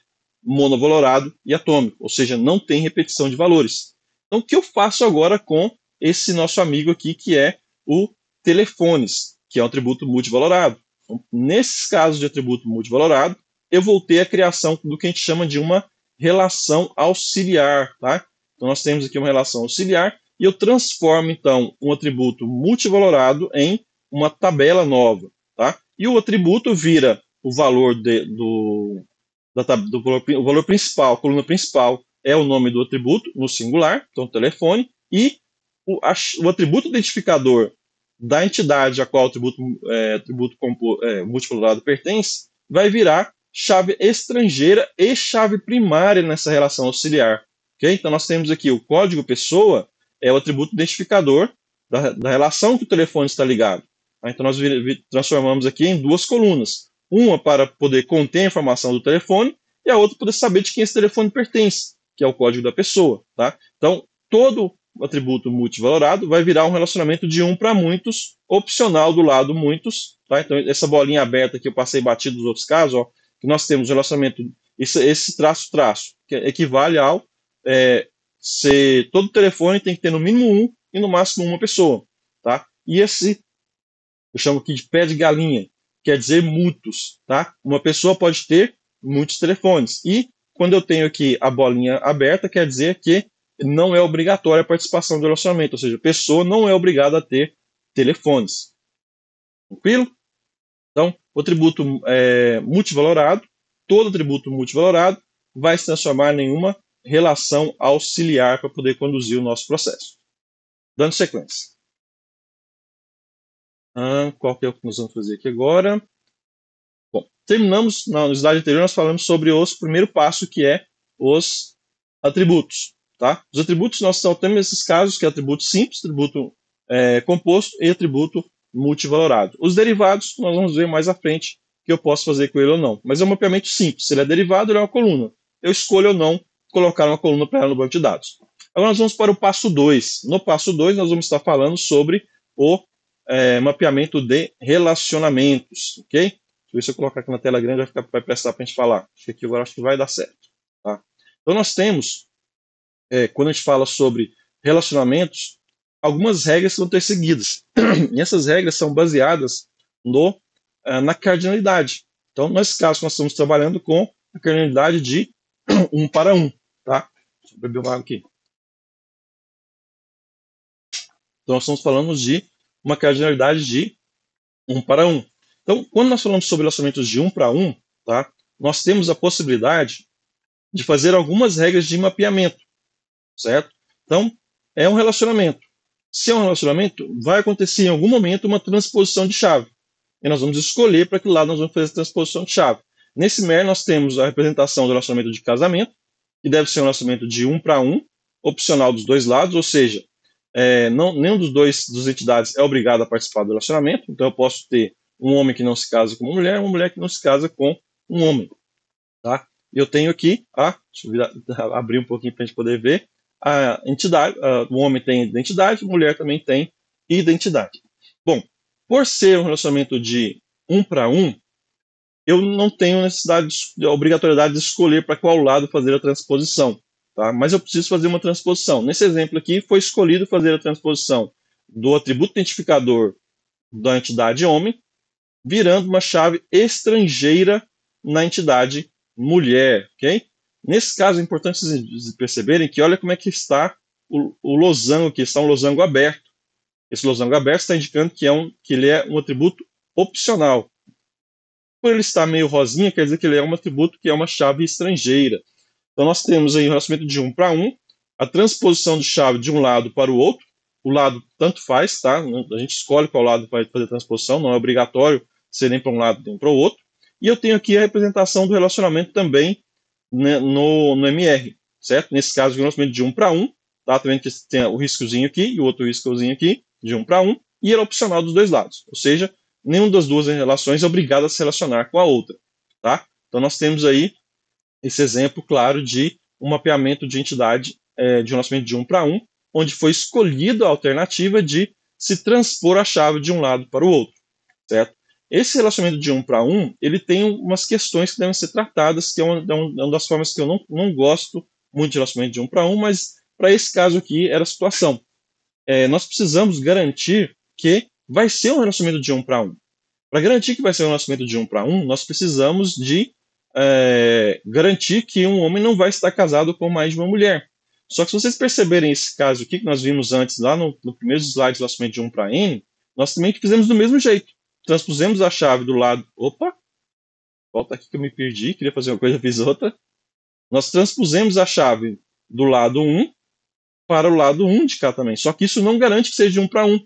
Speaker 1: monovalorado e atômico, ou seja, não tem repetição de valores. Então, o que eu faço agora com esse nosso amigo aqui, que é o telefones, que é um atributo multivalorado? Então, nesses casos de atributo multivalorado, eu vou ter a criação do que a gente chama de uma relação auxiliar. Tá? Então, nós temos aqui uma relação auxiliar, e eu transformo, então, um atributo multivalorado em uma tabela nova. Tá? E o atributo vira o valor o valor principal, a coluna principal é o nome do atributo no singular, então telefone, e o atributo identificador da entidade a qual o atributo multivalorado pertence vai virar chave estrangeira e chave primária nessa relação auxiliar. Okay? Então nós temos aqui o código pessoa, é o atributo identificador da relação que o telefone está ligado. Então nós transformamos aqui em duas colunas. Uma para poder conter a informação do telefone e a outra para poder saber de quem esse telefone pertence, que é o código da pessoa. Tá? Então, todo atributo multivalorado vai virar um relacionamento de um para muitos, opcional do lado muitos. Tá? Então, essa bolinha aberta que eu passei batido nos outros casos, ó, que nós temos um relacionamento, esse traço, que equivale ao se todo telefone tem que ter no mínimo um e no máximo uma pessoa. Tá? E esse eu chamo aqui de pé de galinha, quer dizer muitos. Tá? Uma pessoa pode ter muitos telefones. E quando eu tenho aqui a bolinha aberta, quer dizer que não é obrigatória a participação do relacionamento, ou seja, a pessoa não é obrigada a ter telefones. Tranquilo? Então, o atributo multivalorado, todo atributo multivalorado vai se transformar em uma relação auxiliar para poder conduzir o nosso processo. Dando sequência. Qual que é o que nós vamos fazer aqui agora? Bom, terminamos, na slide anterior nós falamos sobre o primeiro passo, que é os atributos. Tá? Os atributos nós só temos esses casos, que é atributo simples, atributo composto e atributo multivalorado. Os derivados nós vamos ver mais à frente que eu posso fazer com ele ou não. Mas é um mapeamento simples. Se ele é derivado, ele é uma coluna. Eu escolho ou não colocar uma coluna para ela no banco de dados. Agora nós vamos para o passo 2. No passo 2 nós vamos estar falando sobre o mapeamento de relacionamentos. Ok? Deixa eu ver se eu colocar aqui na tela grande vai prestar para a gente falar. Acho que aqui agora acho que vai dar certo. Tá? Então nós temos, quando a gente fala sobre relacionamentos, algumas regras vão ter seguidas. E essas regras são baseadas na cardinalidade. Então, nesse caso, nós estamos trabalhando com a cardinalidade de 1 para 1. Tá? Deixa eu beber uma água aqui. Então, nós estamos falando de uma cardinalidade de 1 para 1. Então, quando nós falamos sobre relacionamentos de 1 para 1, tá, nós temos a possibilidade de fazer algumas regras de mapeamento. Certo? Então, é um relacionamento. Se é um relacionamento, vai acontecer em algum momento uma transposição de chave. E nós vamos escolher para que lado nós vamos fazer a transposição de chave. Nesse MER, nós temos a representação do relacionamento de casamento, que deve ser um relacionamento de 1 para 1, opcional dos dois lados, ou seja, nenhum das entidades é obrigado a participar do relacionamento. Então, eu posso ter um homem que não se casa com uma mulher que não se casa com um homem. Tá? E eu tenho aqui, deixa eu abrir um pouquinho para a gente poder ver, a entidade, o homem tem identidade, a mulher também tem identidade. Bom, por ser um relacionamento de 1 para 1, eu não tenho a obrigatoriedade de escolher para qual lado fazer a transposição, tá? Mas eu preciso fazer uma transposição. Nesse exemplo aqui, foi escolhido fazer a transposição do atributo identificador da entidade homem, virando uma chave estrangeira na entidade mulher, ok? Nesse caso, é importante vocês perceberem que olha como é que está o losango aqui, está um losango aberto. Esse losango aberto está indicando que ele é um atributo opcional. Por ele estar meio rosinha, quer dizer que ele é um atributo que é uma chave estrangeira. Então nós temos aí um relacionamento de 1 para 1, a transposição de chave de um lado para o outro. O lado tanto faz, tá? A gente escolhe qual lado vai fazer a transposição, não é obrigatório ser nem para um lado nem para o outro. E eu tenho aqui a representação do relacionamento também, né, no MR, certo? Nesse caso, o relacionamento de 1 para 1, tá? Tá vendo que tem o riscozinho aqui e o outro riscozinho aqui, de 1 para 1, e ele é opcional dos dois lados. Ou seja, nenhuma das duas relações é obrigada a se relacionar com a outra, tá? Então nós temos aí esse exemplo claro de um mapeamento de entidade de um relacionamento de 1 para 1, onde foi escolhida a alternativa de se transpor a chave de um lado para o outro, certo? Esse relacionamento de 1 para 1, ele tem umas questões que devem ser tratadas, que é uma das formas que eu não gosto muito de relacionamento de 1 para 1, mas para esse caso aqui era a situação. Nós precisamos garantir que vai ser um relacionamento de 1 para 1. Para garantir que vai ser um relacionamento de 1 para 1, nós precisamos de garantir que um homem não vai estar casado com mais de uma mulher. Só que se vocês perceberem esse caso aqui que nós vimos antes, lá no primeiro slide do relacionamento de 1 para N, nós também fizemos do mesmo jeito. Transpusemos a chave do lado... Opa! Volta aqui que eu me perdi, queria fazer uma coisa, fiz outra. Nós transpusemos a chave do lado 1 para o lado 1 de cá também. Só que isso não garante que seja de 1 para 1.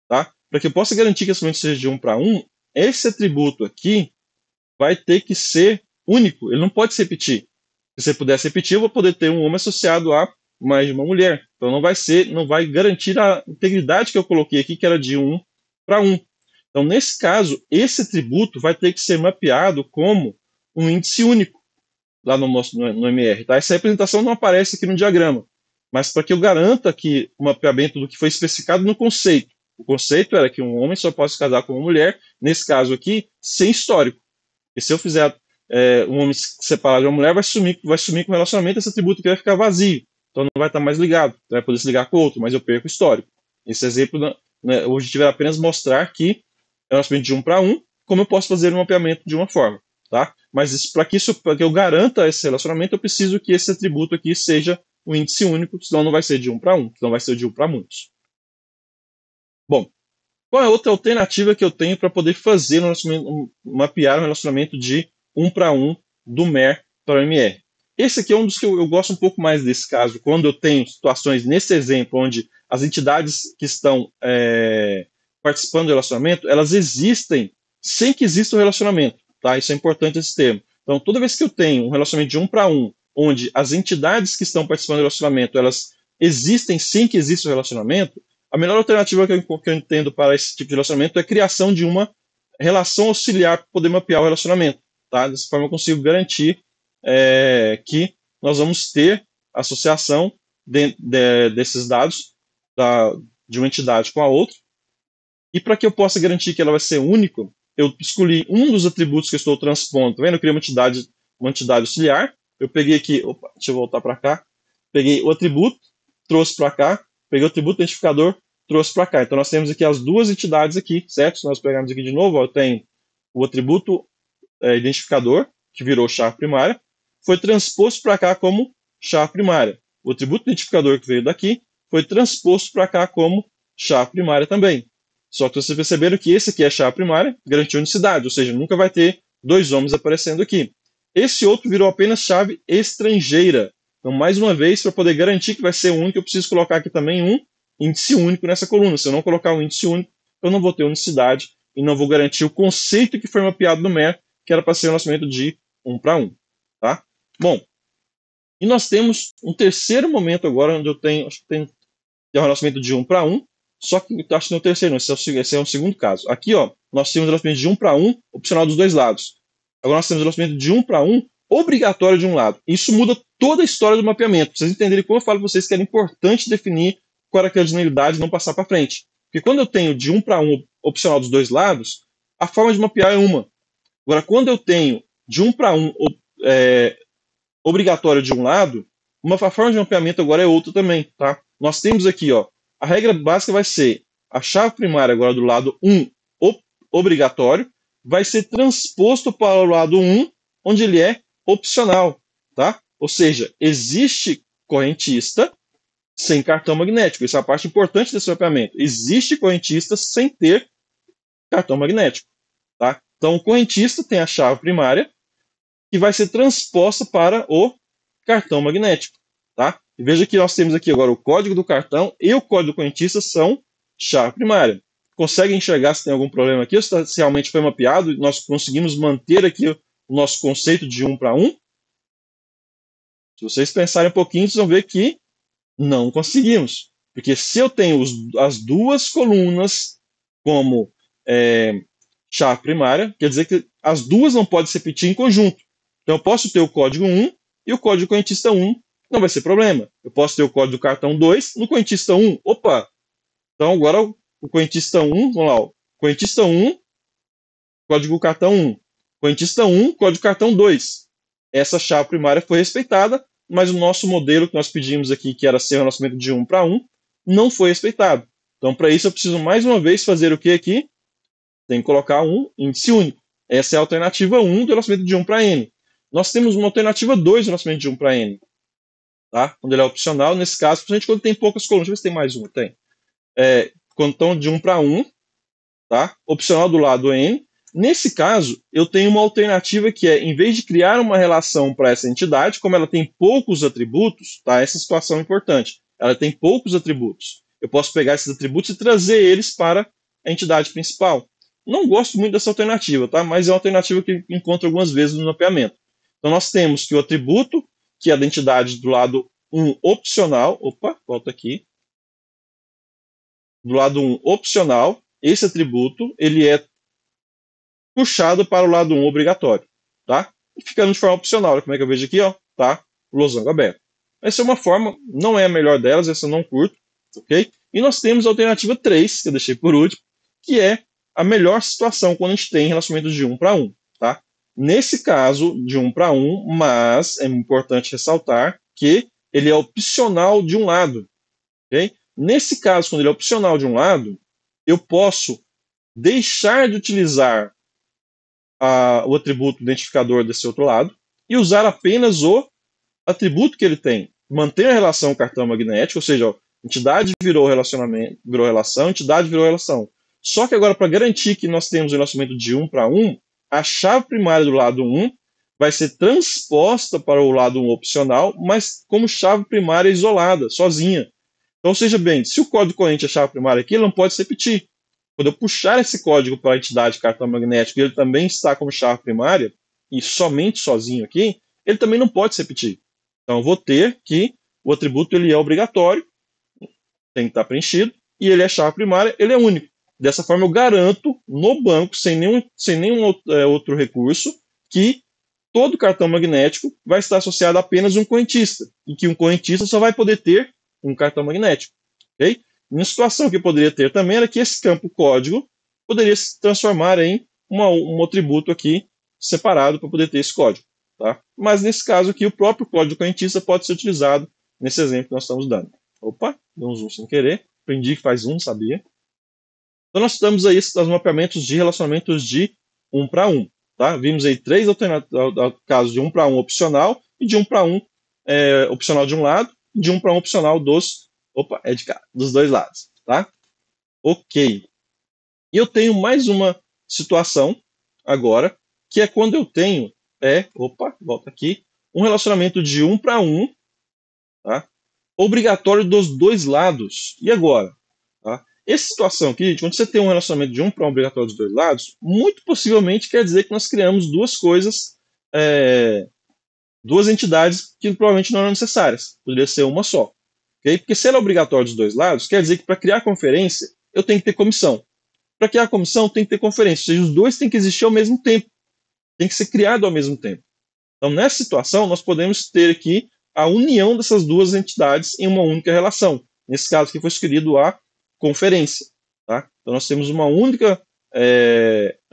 Speaker 1: Tá? Para que eu possa garantir que esse momento seja de 1 para 1, esse atributo aqui vai ter que ser único, ele não pode se repetir. Se você pudesse repetir, eu vou poder ter um homem associado a mais de uma mulher. Então não vai garantir a integridade que eu coloquei aqui, que era de 1 para 1. Então, nesse caso, esse atributo vai ter que ser mapeado como um índice único lá no MR. Tá? Essa representação não aparece aqui no diagrama, mas para que eu garanta que o mapeamento do que foi especificado no conceito. O conceito era que um homem só pode se casar com uma mulher, nesse caso aqui, sem histórico. E se eu fizer um homem separado de uma mulher, vai sumir com o relacionamento, esse atributo aqui vai ficar vazio. Então não vai estar mais ligado, vai poder se ligar com o outro, mas eu perco o histórico. Esse exemplo, né, hoje tiver apenas mostrar que é um relacionamento de 1 para 1, como eu posso fazer um mapeamento de uma forma. Tá? Mas para que eu garanta esse relacionamento, eu preciso que esse atributo aqui seja um índice único, senão não vai ser de 1 para 1, senão vai ser de 1 para muitos. Bom, qual é a outra alternativa que eu tenho para poder fazer mapear um relacionamento de 1 para 1 do MER para o MR? Esse aqui é um dos que eu gosto um pouco mais desse caso, quando eu tenho situações nesse exemplo, onde as entidades que estão participando do relacionamento, elas existem sem que exista o relacionamento. Tá? Isso é importante esse termo. Então, toda vez que eu tenho um relacionamento de 1 para 1, onde as entidades que estão participando do relacionamento, elas existem sem que exista o relacionamento, a melhor alternativa que eu entendo para esse tipo de relacionamento é a criação de uma relação auxiliar para poder mapear o relacionamento. Tá? Dessa forma eu consigo garantir que nós vamos ter associação desses dados de uma entidade com a outra. E para que eu possa garantir que ela vai ser única, eu escolhi um dos atributos que eu estou transpondo. Tá vendo? Eu criei uma entidade auxiliar. Eu peguei aqui, deixa eu voltar para cá. Peguei o atributo, trouxe para cá. Peguei o atributo identificador, trouxe para cá. Então nós temos aqui as duas entidades aqui, certo? Se nós pegarmos aqui de novo, eu tenho o atributo identificador, que virou chave primária, foi transposto para cá como chave primária. O atributo identificador que veio daqui foi transposto para cá como chave primária também. Só que vocês perceberam que esse aqui é a chave primária, garantiu unicidade, ou seja, nunca vai ter dois homens aparecendo aqui. Esse outro virou apenas chave estrangeira. Então, mais uma vez, para poder garantir que vai ser único, eu preciso colocar aqui também um índice único nessa coluna. Se eu não colocar um índice único, eu não vou ter unicidade e não vou garantir o conceito que foi mapeado no MER, que era para ser um relacionamento de 1 para 1. Tá? Bom, e nós temos um terceiro momento agora, onde eu tenho, acho que tem um relacionamento de 1 para 1, só que acho que não é o terceiro, não, esse é o segundo caso. Aqui, nós temos um relacionamento de 1 para 1, opcional dos dois lados. Agora nós temos um relacionamento de 1 para 1, obrigatório de um lado. Isso muda toda a história do mapeamento. Pra vocês entenderem como eu falo para vocês que era importante definir qual era a cardinalidade e não passar para frente. Porque quando eu tenho de 1 para 1 opcional dos dois lados, a forma de mapear é uma. Agora, quando eu tenho de 1 para 1 obrigatório de um lado, a forma de mapeamento agora é outra também. Tá? Nós temos aqui, ó, a regra básica vai ser a chave primária agora do lado 1 obrigatório vai ser transposto para o lado 1, onde ele é opcional. Tá? Ou seja, existe correntista sem cartão magnético. Essa é a parte importante desse mapeamento. Existe correntista sem ter cartão magnético. Tá? Então, o correntista tem a chave primária que vai ser transposta para o cartão magnético. Tá? E veja que nós temos aqui agora o código do cartão e o código do correntista são chave primária. Consegue enxergar se tem algum problema aqui, ou se realmente foi mapeado e nós conseguimos manter aqui o nosso conceito de 1 para 1? Se vocês pensarem um pouquinho, vocês vão ver que não conseguimos. Porque se eu tenho as duas colunas como chave primária, quer dizer que as duas não podem se repetir em conjunto. Então eu posso ter o código 1 e o código correntista 1, não vai ser problema. Eu posso ter o código do cartão 2 no correntista 1. Opa! Então agora o correntista 1, vamos lá, ó. Correntista 1, código cartão 1. Correntista 1, código cartão 2. Essa chave primária foi respeitada, mas o nosso modelo que nós pedimos aqui, que era ser um relacionamento de 1 para 1, não foi respeitado. Então, para isso, eu preciso mais uma vez fazer o que aqui? Tem que colocar um índice único. Essa é a alternativa 1 do relacionamento de 1 para N. Nós temos uma alternativa 2 do relacionamento de 1 para N. Tá? Quando ele é opcional, nesse caso, principalmente quando tem poucas colunas. Deixa eu ver se tem mais uma. Tem. Quando estão de 1 para 1, tá? Opcional do lado N. Nesse caso, eu tenho uma alternativa que é, em vez de criar uma relação para essa entidade, como ela tem poucos atributos, tá? Essa situação é importante. Ela tem poucos atributos. Eu posso pegar esses atributos e trazer eles para a entidade principal. Não gosto muito dessa alternativa, tá? Mas é uma alternativa que encontro algumas vezes no mapeamento. Então, nós temos que o atributo, que é da entidade do lado 1 opcional, opa, volta aqui, do lado 1 opcional, esse atributo, ele é puxado para o lado 1 obrigatório, tá? E ficando de forma opcional, olha como é que eu vejo aqui, ó, tá? O losango aberto. Essa é uma forma, não é a melhor delas, essa eu não curto, ok? E nós temos a alternativa 3, que eu deixei por último, que é a melhor situação quando a gente tem relacionamentos de 1 para 1, tá? Nesse caso, de 1 para 1, mas é importante ressaltar que ele é opcional de um lado, ok? Nesse caso, quando ele é opcional de um lado, eu posso deixar de utilizar o atributo identificador desse outro lado e usar apenas o atributo que ele tem. Manter a relação cartão magnético, ou seja, a entidade virou relacionamento, virou relação, entidade virou relação. Só que agora, para garantir que nós temos um relacionamento de 1 para 1, a chave primária do lado 1 vai ser transposta para o lado 1 opcional, mas como chave primária isolada, sozinha. Então, seja bem, se o código corrente é a chave primária aqui, ele não pode se repetir. Quando eu puxar esse código para a entidade cartão magnético e ele também está como chave primária, e somente sozinho aqui, ele também não pode se repetir. Então, eu vou ter que o atributo ele é obrigatório, tem que estar preenchido, e ele é chave primária, ele é único. Dessa forma, eu garanto no banco, sem nenhum outro recurso, que todo cartão magnético vai estar associado a apenas um correntista, e que um correntista só vai poder ter um cartão magnético. Okay? Uma situação que poderia ter também era que esse campo código poderia se transformar em um atributo aqui separado para poder ter esse código. Tá? Mas nesse caso aqui, o próprio código correntista pode ser utilizado nesse exemplo que nós estamos dando. Opa, deu um zoom sem querer. Aprendi que faz um, sabia? Então nós estamos aí nos mapeamentos de relacionamentos de 1 para 1. Tá? Vimos aí 3 casos de 1 para 1 opcional e de 1 para 1 opcional de um lado e de 1 para 1 opcional dos dois lados. Tá? Ok. E eu tenho mais uma situação agora, que é quando eu tenho, volta aqui, um relacionamento de 1 para 1, tá? Obrigatório dos dois lados. E agora? Tá? Essa situação aqui, gente, quando você tem um relacionamento de 1 para 1 obrigatório dos dois lados, muito possivelmente quer dizer que nós criamos duas coisas, duas entidades que provavelmente não eram necessárias. Poderia ser uma só. Okay? Porque se ela é obrigatória dos dois lados, quer dizer que para criar conferência, eu tenho que ter comissão. Para criar comissão, tem que ter conferência. Ou seja, os dois têm que existir ao mesmo tempo. Tem que ser criado ao mesmo tempo. Então, nessa situação, nós podemos ter aqui a união dessas duas entidades em uma única relação. Nesse caso aqui foi escolhido a conferência. Tá? Então, nós temos uma única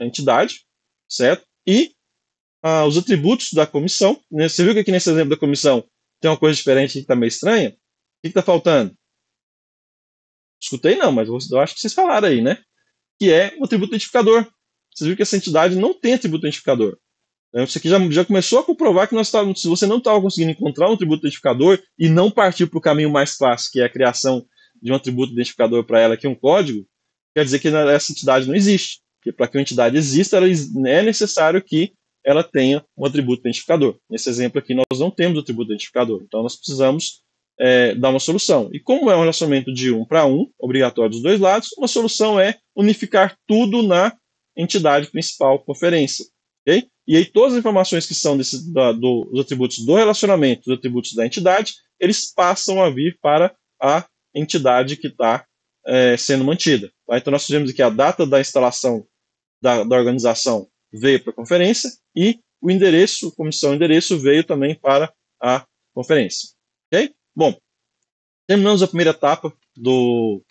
Speaker 1: entidade, certo? E os atributos da comissão, né? Você viu que aqui nesse exemplo da comissão tem uma coisa diferente que está meio estranha? O que está faltando? Escutei não, mas eu acho que vocês falaram aí, né? Que é o atributo identificador. Vocês viram que essa entidade não tem atributo identificador. Isso aqui já começou a comprovar que se você não estava conseguindo encontrar um atributo identificador e não partir para o caminho mais fácil, que é a criação de um atributo identificador para ela, que é um código, quer dizer que essa entidade não existe. Porque para que uma entidade exista, é necessário que ela tenha um atributo identificador. Nesse exemplo aqui, nós não temos atributo identificador. Então, nós precisamos dar uma solução. E como é um relacionamento de 1 para 1, obrigatório dos dois lados, uma solução é unificar tudo na entidade principal conferência. Okay? E aí todas as informações que são dos atributos do relacionamento, dos atributos da entidade, eles passam a vir para a entidade que está sendo mantida. Tá? Então nós fizemos aqui a data da instalação da organização veio para a conferência e o endereço, comissão endereço, veio também para a conferência. Ok? Bom, terminamos a primeira etapa do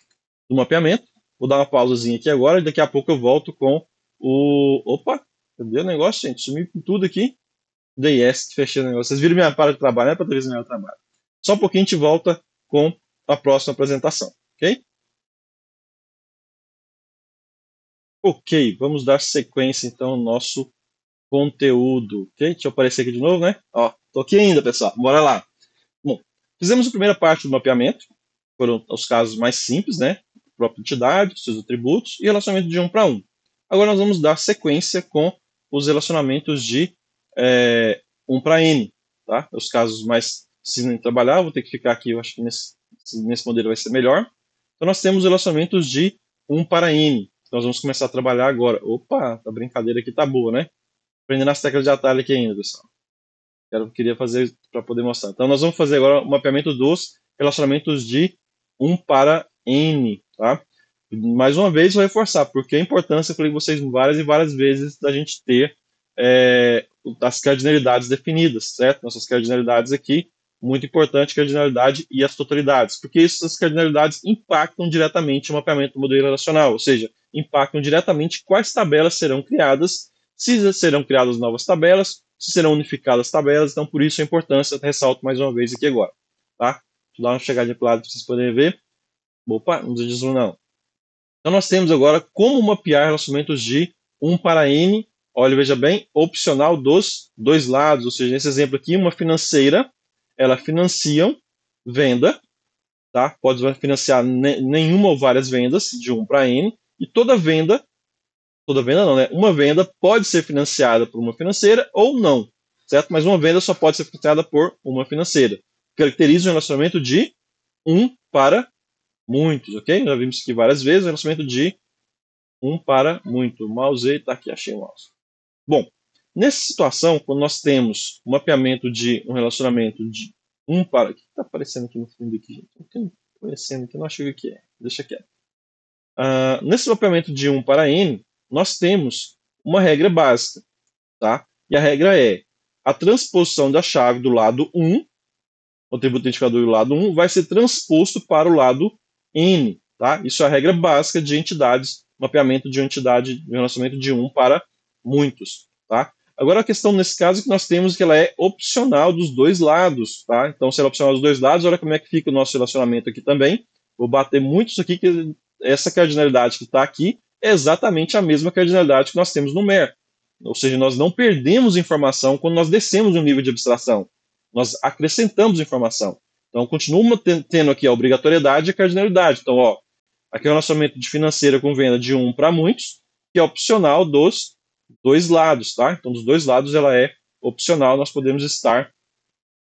Speaker 1: mapeamento. Vou dar uma pausazinha aqui agora e daqui a pouco eu volto com o... Opa! Cadê o negócio, gente? Sumiu com tudo aqui. Dei S, fechei o negócio. Vocês viram minha para de trabalho, não é para ter visto meu trabalho. Só um pouquinho a gente volta com a próxima apresentação, ok? Ok, vamos dar sequência então ao nosso conteúdo, ok? Deixa eu aparecer aqui de novo, né? Ó, tô aqui ainda, pessoal. Bora lá. Bom, fizemos a primeira parte do mapeamento, foram os casos mais simples, né? A própria entidade, seus atributos e relacionamento de 1 para 1. Agora nós vamos dar sequência com os relacionamentos de 1 para N, tá? Os casos mais simples de trabalhar, vou ter que ficar aqui, eu acho que nesse modelo vai ser melhor. Então nós temos relacionamentos de 1 para N. Então, nós vamos começar a trabalhar agora. Opa, a brincadeira aqui tá boa, né? Aprendendo as teclas de atalho aqui ainda, pessoal. Queria fazer para poder mostrar. Então, nós vamos fazer agora o mapeamento dos relacionamentos de 1 para N, tá? Mais uma vez, vou reforçar, porque a importância, eu falei com vocês várias e várias vezes, da gente ter as cardinalidades definidas, certo? Nossas cardinalidades aqui, muito importante, cardinalidade e as totalidades, porque essas cardinalidades impactam diretamente o mapeamento do modelo relacional, ou seja, impactam diretamente quais tabelas serão criadas, se serão criadas novas tabelas, se serão unificadas tabelas, então por isso a importância, ressalto mais uma vez aqui agora, tá? Deixa eu dar uma chegadinha para o lado para vocês poderem ver. Opa, não deslizo não. Então nós temos agora como mapear relacionamentos de 1 para N, olha, veja bem, opcional dos dois lados, ou seja, nesse exemplo aqui, uma financeira, ela financia venda, tá? Pode financiar nenhuma ou várias vendas, de 1 para N, e toda venda não, né? Uma venda pode ser financiada por uma financeira ou não, certo? Mas uma venda só pode ser financiada por uma financeira. Caracteriza um relacionamento de 1 para muitos, ok? Já vimos aqui várias vezes, o relacionamento de 1 para muito. O mouse está aqui, achei o mouse. Bom, nessa situação, quando nós temos um mapeamento de um relacionamento de 1 para... O que está aparecendo aqui no fundo aqui, gente? O que está aparecendo aqui? Eu não acho o que é. Deixa quieto. Nesse mapeamento de 1 para N, nós temos uma regra básica, tá? E a regra é a transposição da chave do lado 1, o atributo identificador do lado 1, vai ser transposto para o lado N, tá? Isso é a regra básica de entidades, mapeamento de uma entidade, de relacionamento de 1 para muitos, tá? Agora a questão nesse caso é que nós temos que ela é opcional dos dois lados, tá? Então se ela é opcional dos dois lados, olha como é que fica o nosso relacionamento aqui também. Vou bater muito isso aqui, que essa cardinalidade que está aqui é exatamente a mesma cardinalidade que nós temos no MER. Ou seja, nós não perdemos informação quando nós descemos um nível de abstração. Nós acrescentamos informação. Então, continua tendo aqui a obrigatoriedade e a cardinalidade. Então, ó, aqui é o relacionamento de financeira com venda de 1 para muitos, que é opcional dos dois lados, tá? Então, dos dois lados ela é opcional, nós podemos estar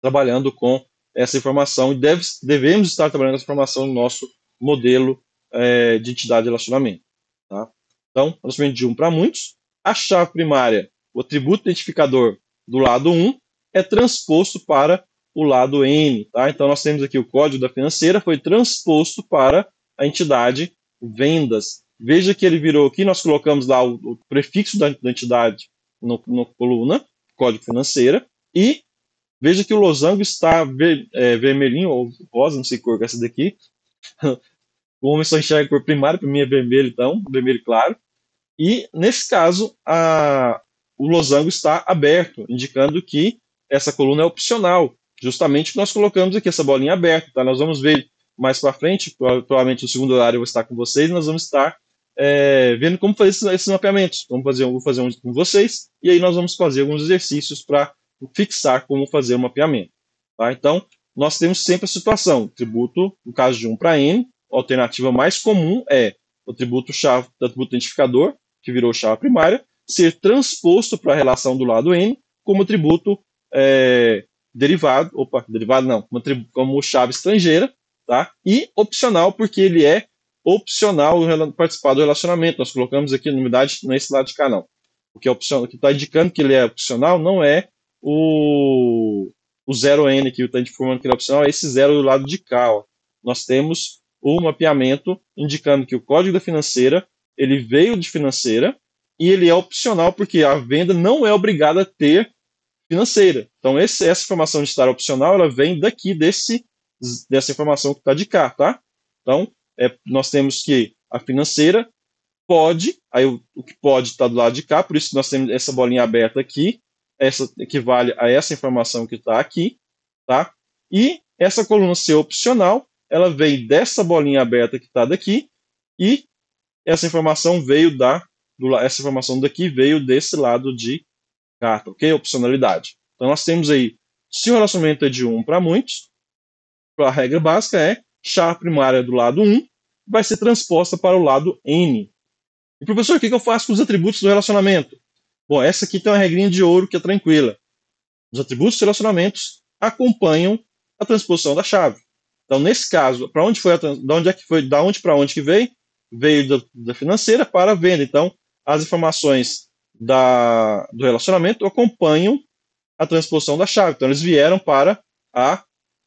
Speaker 1: trabalhando com essa informação e devemos estar trabalhando essa informação no nosso modelo de entidade de relacionamento. Tá? Então, relacionamento de 1 para muitos. A chave primária, o atributo identificador do lado 1, é transposto para o lado N. Tá? Então, nós temos aqui o código da financeira, foi transposto para a entidade vendas. Veja que ele virou aqui, nós colocamos lá o prefixo da entidade na coluna, código financeira, e veja que o losango está vermelhinho ou rosa, não sei que cor é essa daqui, Como eu só enxergo por primário, para mim é vermelho, então, vermelho claro. E, nesse caso, o losango está aberto, indicando que essa coluna é opcional. Justamente que nós colocamos aqui essa bolinha aberta. Tá? Nós vamos ver mais para frente, provavelmente no segundo horário eu vou estar com vocês, nós vamos estar vendo como fazer esses mapeamentos. Vou fazer um com vocês, e aí nós vamos fazer alguns exercícios para fixar como fazer o mapeamento. Tá? Então, nós temos sempre a situação, tributo, no caso de 1 para N, a alternativa mais comum é o atributo-chave, o atributo identificador, que virou chave primária, ser transposto para a relação do lado N como atributo derivado não, como chave estrangeira, tá? E opcional, porque ele é opcional participar do relacionamento. Nós colocamos aqui, na unidade, nesse lado de cá, não. O que é opcional, o que está indicando que ele é opcional não é o 0N que está informando que ele é opcional, é esse 0 do lado de cá. Ó. Nós temos o mapeamento indicando que o código da financeira ele veio de financeira e ele é opcional porque a venda não é obrigada a ter financeira. Então, essa informação de estar opcional, ela vem daqui dessa informação que está de cá, tá? Então, nós temos que a financeira pode, aí o que pode está do lado de cá, por isso nós temos essa bolinha aberta aqui, essa equivale a essa informação que está aqui, tá? E essa coluna ser opcional, ela vem dessa bolinha aberta que está daqui, e essa informação veio essa informação daqui veio desse lado de cá, ok? Opcionalidade. Então nós temos aí, se o relacionamento é de 1 para muitos, a regra básica é chave primária do lado 1 vai ser transposta para o lado N. E professor, o que eu faço com os atributos do relacionamento? Bom, essa aqui tem uma regrinha de ouro que é tranquila. Os atributos dos relacionamentos acompanham a transposição da chave. Então, nesse caso, para onde foi da onde para onde que veio? Veio da financeira para a venda. Então, as informações do relacionamento acompanham a transposição da chave. Então, eles vieram para a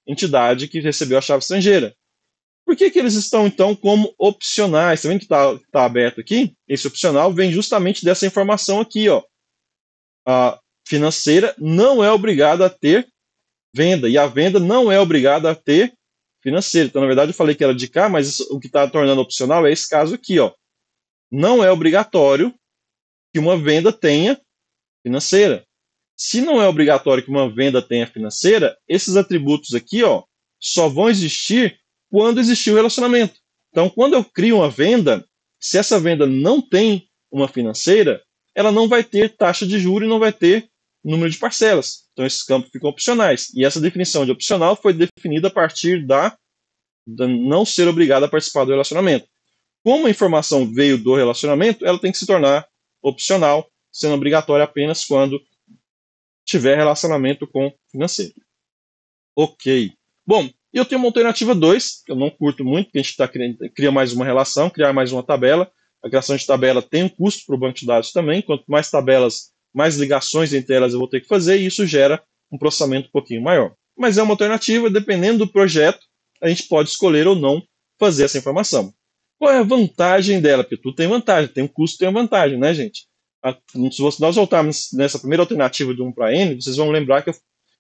Speaker 1: entidade que recebeu a chave estrangeira. Por que eles estão, então, como opcionais? Está vendo que está aberto aqui? Esse opcional vem justamente dessa informação aqui. Ó. A financeira não é obrigada a ter venda, e a venda não é obrigada a ter financeira. Então, na verdade, eu falei que era de cá, mas o que está tornando opcional é esse caso aqui. Ó. Não é obrigatório que uma venda tenha financeira. Se não é obrigatório que uma venda tenha financeira, esses atributos aqui ó, só vão existir quando existir o relacionamento. Então, quando eu crio uma venda, se essa venda não tem uma financeira, ela não vai ter taxa de juros e não vai ter número de parcelas. Então, esses campos ficam opcionais. E essa definição de opcional foi definida a partir da não ser obrigada a participar do relacionamento. Como a informação veio do relacionamento, ela tem que se tornar opcional, sendo obrigatória apenas quando tiver relacionamento com financeiro. Ok. Bom, eu tenho uma alternativa 2, que eu não curto muito, porque a gente cria mais uma relação, criar mais uma tabela. A criação de tabela tem um custo para o banco de dados também. Quanto mais tabelas, mais ligações entre elas eu vou ter que fazer, e isso gera um processamento um pouquinho maior. Mas é uma alternativa, dependendo do projeto, a gente pode escolher ou não fazer essa informação. Qual é a vantagem dela? Porque tudo tem vantagem, tem um custo, tem uma vantagem, né, gente? Se nós voltarmos nessa primeira alternativa de 1 para N, vocês vão lembrar que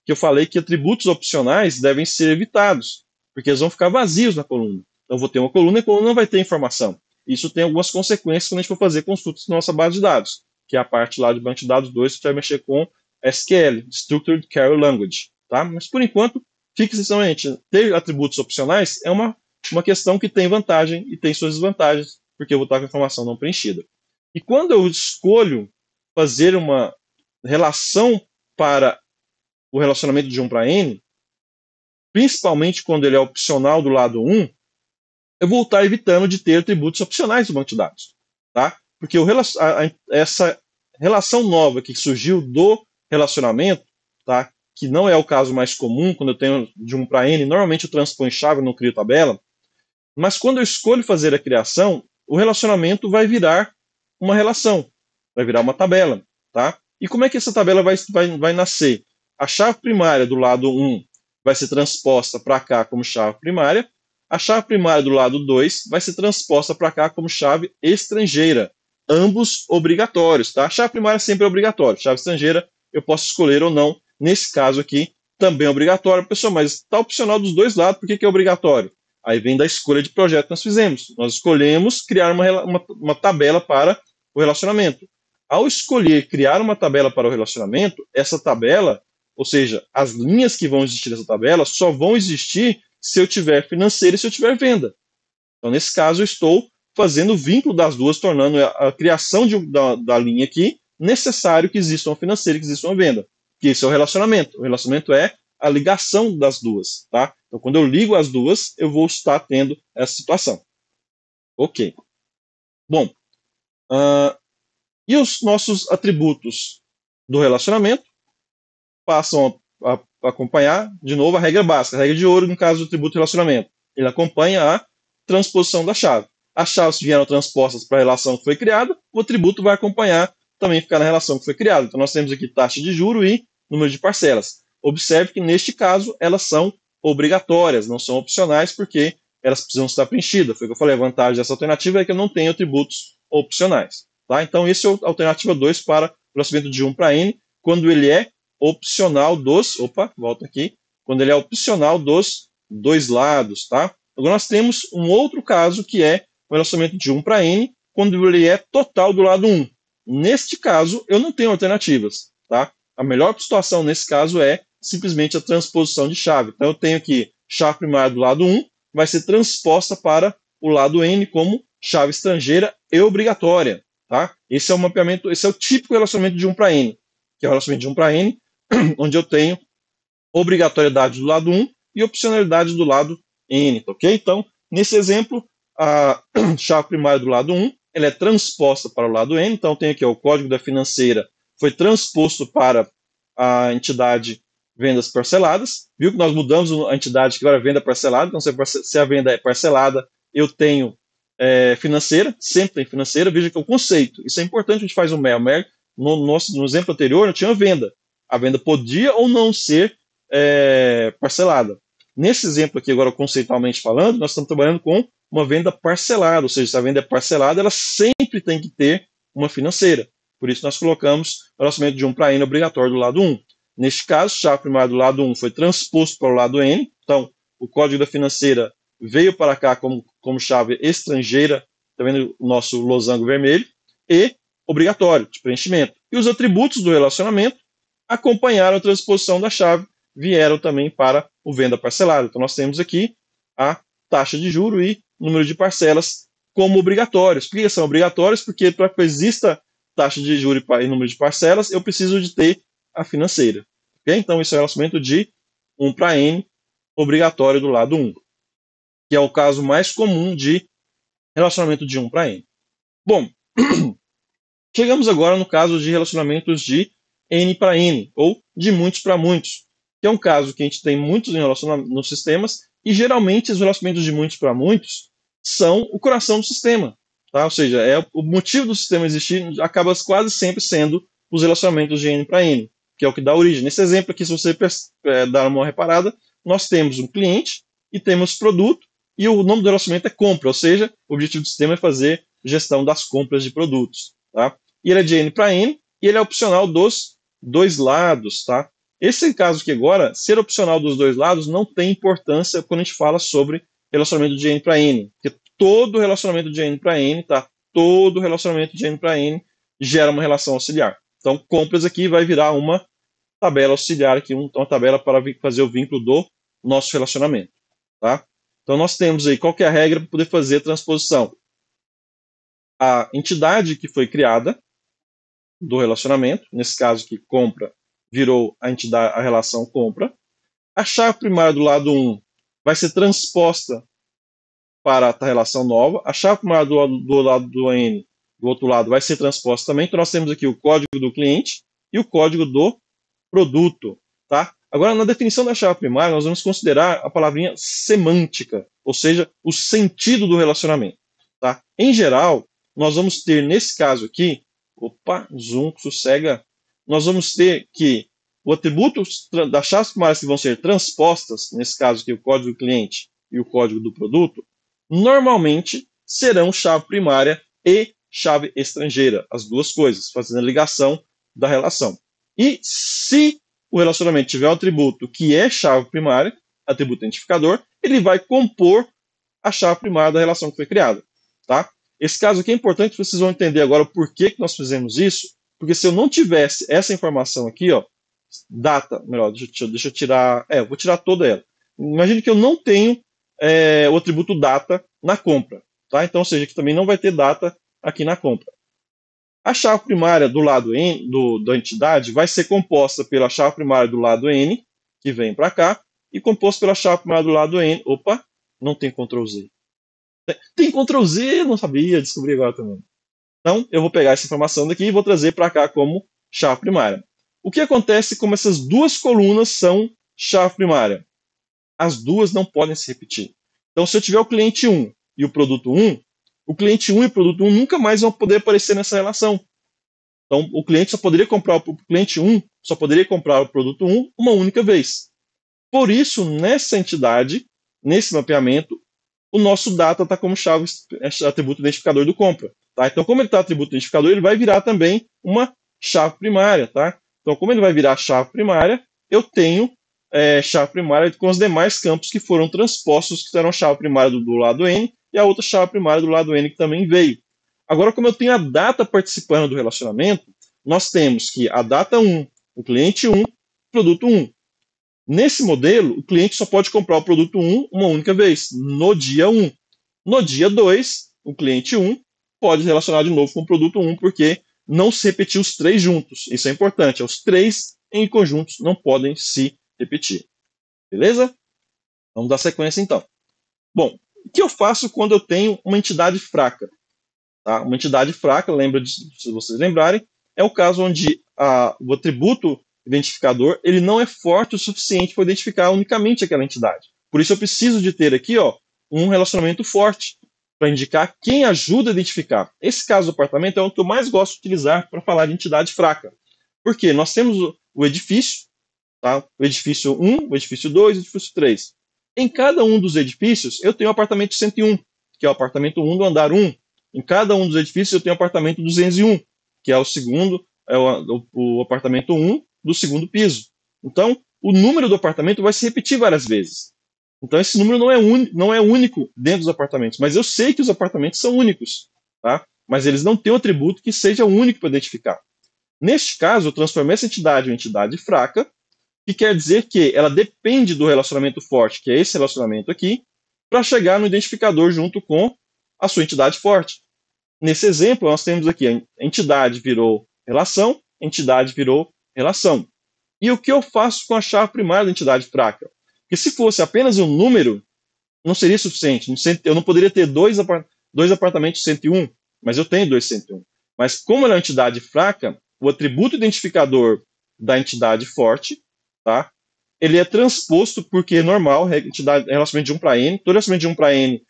Speaker 1: eu falei que atributos opcionais devem ser evitados, porque eles vão ficar vazios na coluna. Então, eu vou ter uma coluna e a coluna não vai ter informação. Isso tem algumas consequências quando a gente for fazer consultas na nossa base de dados, que é a parte lá de banco de dados 2 que vai mexer com SQL, Structured Query Language. Tá? Mas, por enquanto, fixamente, ter atributos opcionais é uma questão que tem vantagem e tem suas desvantagens, porque eu vou estar com a informação não preenchida. E quando eu escolho fazer uma relação para o relacionamento de 1 para N, principalmente quando ele é opcional do lado 1, eu vou estar evitando de ter atributos opcionais do banco de dados. Tá? Porque essa relação nova que surgiu do relacionamento, tá? Que não é o caso mais comum, quando eu tenho de 1 para N, normalmente eu transponho chave, não crio tabela, mas quando eu escolho fazer a criação, o relacionamento vai virar uma relação, vai virar uma tabela. Tá? E como é que essa tabela vai nascer? A chave primária do lado 1 vai ser transposta para cá como chave primária, a chave primária do lado 2 vai ser transposta para cá como chave estrangeira, ambos obrigatórios. Tá? A chave primária sempre é obrigatória, chave estrangeira eu posso escolher ou não, nesse caso aqui também é obrigatório. Pessoal, mas está opcional dos dois lados, por que é obrigatório? Aí vem da escolha de projeto que nós fizemos. Nós escolhemos criar uma tabela para o relacionamento. Ao escolher criar uma tabela para o relacionamento, essa tabela, ou seja, as linhas que vão existir nessa tabela, só vão existir se eu tiver financeira e se eu tiver venda. Então, nesse caso, eu estou fazendo o vínculo das duas, tornando a criação da linha aqui necessário que exista uma financeira e que exista uma venda. Que isso é o relacionamento. O relacionamento é a ligação das duas. Tá? Então, quando eu ligo as duas, eu vou estar tendo essa situação. Ok. Bom, e os nossos atributos do relacionamento passam a acompanhar, de novo, a regra básica, a regra de ouro no caso do atributo relacionamento. Ele acompanha a transposição da chave. As chaves vieram transpostas para a relação que foi criada, o atributo vai acompanhar também ficar na relação que foi criada. Então nós temos aqui taxa de juro e número de parcelas. Observe que neste caso elas são obrigatórias, não são opcionais, porque elas precisam estar preenchidas. Foi o que eu falei, a vantagem dessa alternativa é que eu não tenho atributos opcionais. Tá? Então esse é a alternativa 2 para o relacionamento de 1 para N, quando ele é opcional dos, volta aqui, quando ele é opcional dos dois lados, tá? Agora nós temos um outro caso que é o relacionamento de 1 para N, quando ele é total do lado 1. Neste caso, eu não tenho alternativas, tá? A melhor situação nesse caso é simplesmente a transposição de chave. Então eu tenho que chave primária do lado 1 vai ser transposta para o lado N como chave estrangeira e obrigatória, tá? Esse é o mapeamento, esse é o típico relacionamento de 1 para N, que é o relacionamento de 1 para N, onde eu tenho obrigatoriedade do lado 1 e opcionalidade do lado N, ok? Então, nesse exemplo, a chave primária do lado 1 ela é transposta para o lado N, então tem aqui o código da financeira foi transposto para a entidade vendas parceladas, viu que nós mudamos a entidade que agora é venda parcelada, então se a venda é parcelada, eu tenho financeira, sempre tem financeira, veja que é o conceito, isso é importante, a gente faz um MER, no exemplo anterior não tinha venda, a venda podia ou não ser parcelada. Nesse exemplo aqui, agora conceitualmente falando, nós estamos trabalhando com uma venda parcelada, ou seja, se a venda é parcelada, ela sempre tem que ter uma financeira. Por isso nós colocamos o relacionamento de 1 para N obrigatório do lado 1. Neste caso, chave primária do lado 1 foi transposto para o lado N, então o código da financeira veio para cá como chave estrangeira, está vendo o nosso losango vermelho, e obrigatório, de preenchimento. E os atributos do relacionamento acompanharam a transposição da chave, vieram também para o venda parcelada. Então nós temos aqui a taxa de juro e número de parcelas como obrigatórios. Por que são obrigatórios? Porque para que exista taxa de juro e número de parcelas, eu preciso de ter a financeira. Okay? Então esse é o relacionamento de 1 para N obrigatório do lado 1, que é o caso mais comum de relacionamento de 1 para N. Bom, chegamos agora no caso de relacionamentos de N para N, ou de muitos para muitos, que é um caso que a gente tem muitos relacionamentos nos sistemas, e geralmente os relacionamentos de muitos para muitos são o coração do sistema. Tá? Ou seja, o motivo do sistema existir acaba quase sempre sendo os relacionamentos de N para N, que é o que dá origem. Nesse exemplo aqui, se você dar uma reparada, nós temos um cliente e temos produto, e o nome do relacionamento é compra, ou seja, o objetivo do sistema é fazer gestão das compras de produtos. Tá? E ele é de N para N, e ele é opcional dos dois lados. Tá? Esse caso aqui agora, ser opcional dos dois lados não tem importância quando a gente fala sobre relacionamento de N para N, porque todo relacionamento de N para N, tá? Todo relacionamento de N para N gera uma relação auxiliar. Então, compras aqui vai virar uma tabela auxiliar, aqui, uma tabela para fazer o vínculo do nosso relacionamento. Tá? Então, nós temos aí, qual que é a regra para poder fazer a transposição? A entidade que foi criada do relacionamento, nesse caso aqui, compra, virou a relação compra. A chave primária do lado 1 vai ser transposta para a relação nova. A chave primária do lado do N, do outro lado, vai ser transposta também. Então, nós temos aqui o código do cliente e o código do produto. Tá? Agora, na definição da chave primária, nós vamos considerar a palavrinha semântica, ou seja, o sentido do relacionamento. Tá? Em geral, nós vamos ter, nesse caso aqui, zoom, sossega, nós vamos ter que o atributo das chaves primárias que vão ser transpostas, nesse caso aqui o código do cliente e o código do produto, normalmente serão chave primária e chave estrangeira, as duas coisas, fazendo a ligação da relação. E se o relacionamento tiver um atributo que é chave primária, atributo identificador, ele vai compor a chave primária da relação que foi criada. Tá? Esse caso aqui é importante, vocês vão entender agora o porquê que nós fizemos isso, porque se eu não tivesse essa informação aqui, ó, data, melhor, deixa eu tirar, eu vou tirar toda ela. Imagine que eu não tenho o atributo data na compra, tá? Então, ou seja, que também não vai ter data aqui na compra. A chave primária do lado N, da entidade vai ser composta pela chave primária do lado N, que vem para cá, e composta pela chave primária do lado N. Opa, não tem Ctrl Z. Tem Ctrl Z, não sabia, descobri agora também. Então, eu vou pegar essa informação daqui e vou trazer para cá como chave primária. O que acontece como essas duas colunas são chave primária? As duas não podem se repetir. Então, se eu tiver o cliente 1 e o produto 1, o cliente 1 e o produto 1 nunca mais vão poder aparecer nessa relação. Então, o cliente só poderia comprar o cliente 1, só poderia comprar o produto 1 uma única vez. Por isso, nessa entidade, nesse mapeamento, o nosso data está como chave atributo identificador do compra. Tá? Então, como ele está atributo identificador, ele vai virar também uma chave primária. Tá? Então, como ele vai virar chave primária, eu tenho chave primária com os demais campos que foram transpostos, que serão chave primária do lado N, e a outra chave primária do lado N que também veio. Agora, como eu tenho a data participando do relacionamento, nós temos que a data 1, o cliente 1, produto 1. Nesse modelo, o cliente só pode comprar o produto 1 uma única vez, no dia 1. No dia 2, o cliente 1 pode relacionar de novo com o produto 1, porque não se repetir os três juntos. Isso é importante. Os três em conjuntos não podem se repetir. Beleza? Vamos dar sequência então. Bom, o que eu faço quando eu tenho uma entidade fraca? Tá? Uma entidade fraca, se vocês lembrarem, é o caso onde o atributo identificador ele não é forte o suficiente para identificar unicamente aquela entidade. Por isso eu preciso de ter aqui um relacionamento forte para indicar quem ajuda a identificar. Esse caso do apartamento é o que eu mais gosto de utilizar para falar de entidade fraca. Porque nós temos o edifício, tá? O edifício 1, o edifício 2, o edifício 3. Em cada um dos edifícios, eu tenho o apartamento 101, que é o apartamento 1 do andar 1. Em cada um dos edifícios, eu tenho o apartamento 201, que é o segundo, o apartamento 1 do segundo piso. Então, o número do apartamento vai se repetir várias vezes. Então, esse número não é único dentro dos apartamentos, mas eu sei que os apartamentos são únicos, tá? Mas eles não têm um atributo que seja único para identificar. Neste caso, eu transformei essa entidade em uma entidade fraca, que quer dizer que ela depende do relacionamento forte, que é esse relacionamento aqui, para chegar no identificador junto com a sua entidade forte. Nesse exemplo, nós temos aqui a entidade virou relação, entidade virou relação. E o que eu faço com a chave primária da entidade fraca? Porque se fosse apenas um número, não seria suficiente. Eu não poderia ter dois apartamentos 101, mas eu tenho dois 101. Mas como ela é uma entidade fraca, o atributo identificador da entidade forte, tá? Ele é transposto porque é normal, relacionamento de 1 para N, todo relacionamento de 1 para N,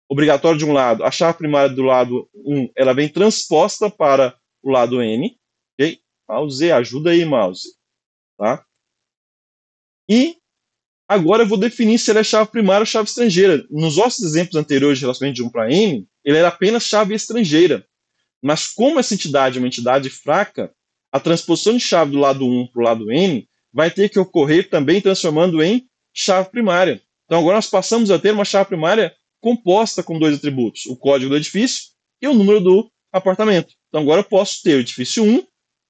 Speaker 1: obrigatório de um lado, a chave primária do lado 1, ela vem transposta para o lado N. Ok? Mouse, ajuda aí, mouse. Tá? E agora eu vou definir se ela é chave primária ou chave estrangeira. Nos nossos exemplos anteriores de relacionamento de 1 para N, ele era apenas chave estrangeira. Mas como essa entidade é uma entidade fraca, a transposição de chave do lado 1 para o lado N vai ter que ocorrer também transformando em chave primária. Então agora nós passamos a ter uma chave primária composta com dois atributos, o código do edifício e o número do apartamento. Então agora eu posso ter o edifício 1,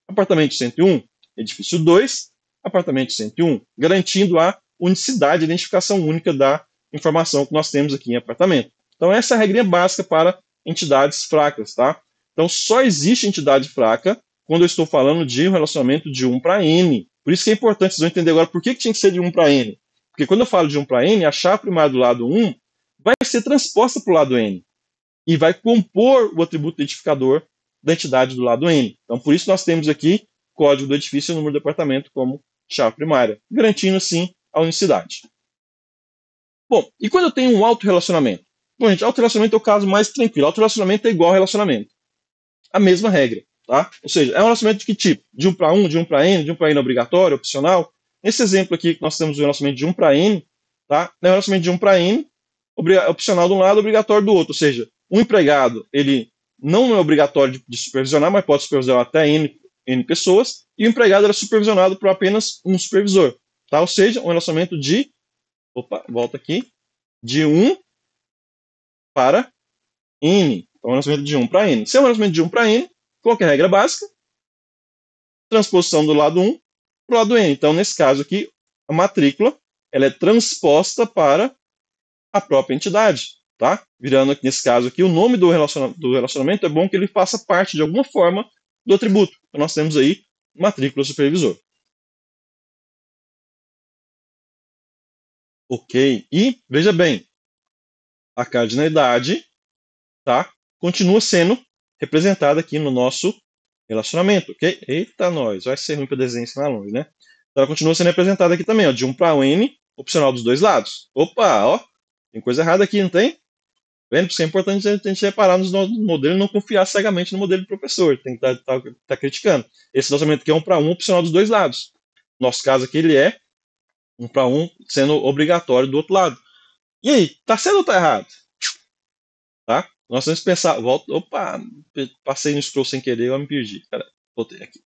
Speaker 1: apartamento 101, edifício 2, apartamento 101, garantindo a unicidade, a identificação única da informação que nós temos aqui em apartamento. Então essa é a regrinha básica para entidades fracas, tá? Então só existe entidade fraca quando eu estou falando de um relacionamento de 1 para N. Por isso que é importante, vocês vão entender agora por que tinha que ser de 1 para N. Porque quando eu falo de 1 para N, a chave primária do lado 1 vai ser transposta para o lado N e vai compor o atributo identificador da entidade do lado N. Então, por isso nós temos aqui código do edifício e o número do apartamento como chave primária, garantindo, assim, a unicidade. Bom, e quando eu tenho um autorrelacionamento? Bom, gente, autorrelacionamento é o caso mais tranquilo. Autorrelacionamento é igual a relacionamento. A mesma regra, tá? Ou seja, é um relacionamento de que tipo? De 1 para 1, de 1 para N, de 1 para N obrigatório, opcional? Nesse exemplo aqui, que nós temos o relacionamento de 1 para N, tá? É um relacionamento de 1 para N, opcional de um lado, obrigatório do outro. Ou seja, um empregado, ele não é obrigatório de supervisionar, mas pode supervisionar até N pessoas, e o empregado era supervisionado por apenas um supervisor. Tá? Ou seja, um relacionamento de, volta aqui, de 1 para N. Então, relacionamento de 1 para N. Se é um relacionamento de 1 para N, qual que é a regra básica? Transposição do lado 1 para o lado N. Então, nesse caso aqui, a matrícula ela é transposta para a própria entidade, tá? Virando aqui, nesse caso aqui, o nome do relacionamento é bom que ele faça parte de alguma forma do atributo. Então, nós temos aí matrícula supervisor. Ok, e veja bem, a cardinalidade, tá, continua sendo representada aqui no nosso relacionamento, ok? Eita, nós, vai ser ruim para desenhar isso lá longe, né? Então, ela continua sendo representada aqui também, ó, de 1 para N, opcional dos dois lados. Opa, ó, tem coisa errada aqui, não tem? Vendo? Isso é importante a gente reparar nos modelos e não confiar cegamente no modelo do professor. Tem que estar criticando. Esse relacionamento aqui é 1 para 1, opcional dos dois lados. Nosso caso aqui, ele é 1 para 1, sendo obrigatório do outro lado. E aí, tá certo ou tá errado? Tá? Nós temos que pensar. Volta, opa, passei no scroll sem querer, eu me perdi. Pera, voltei aqui.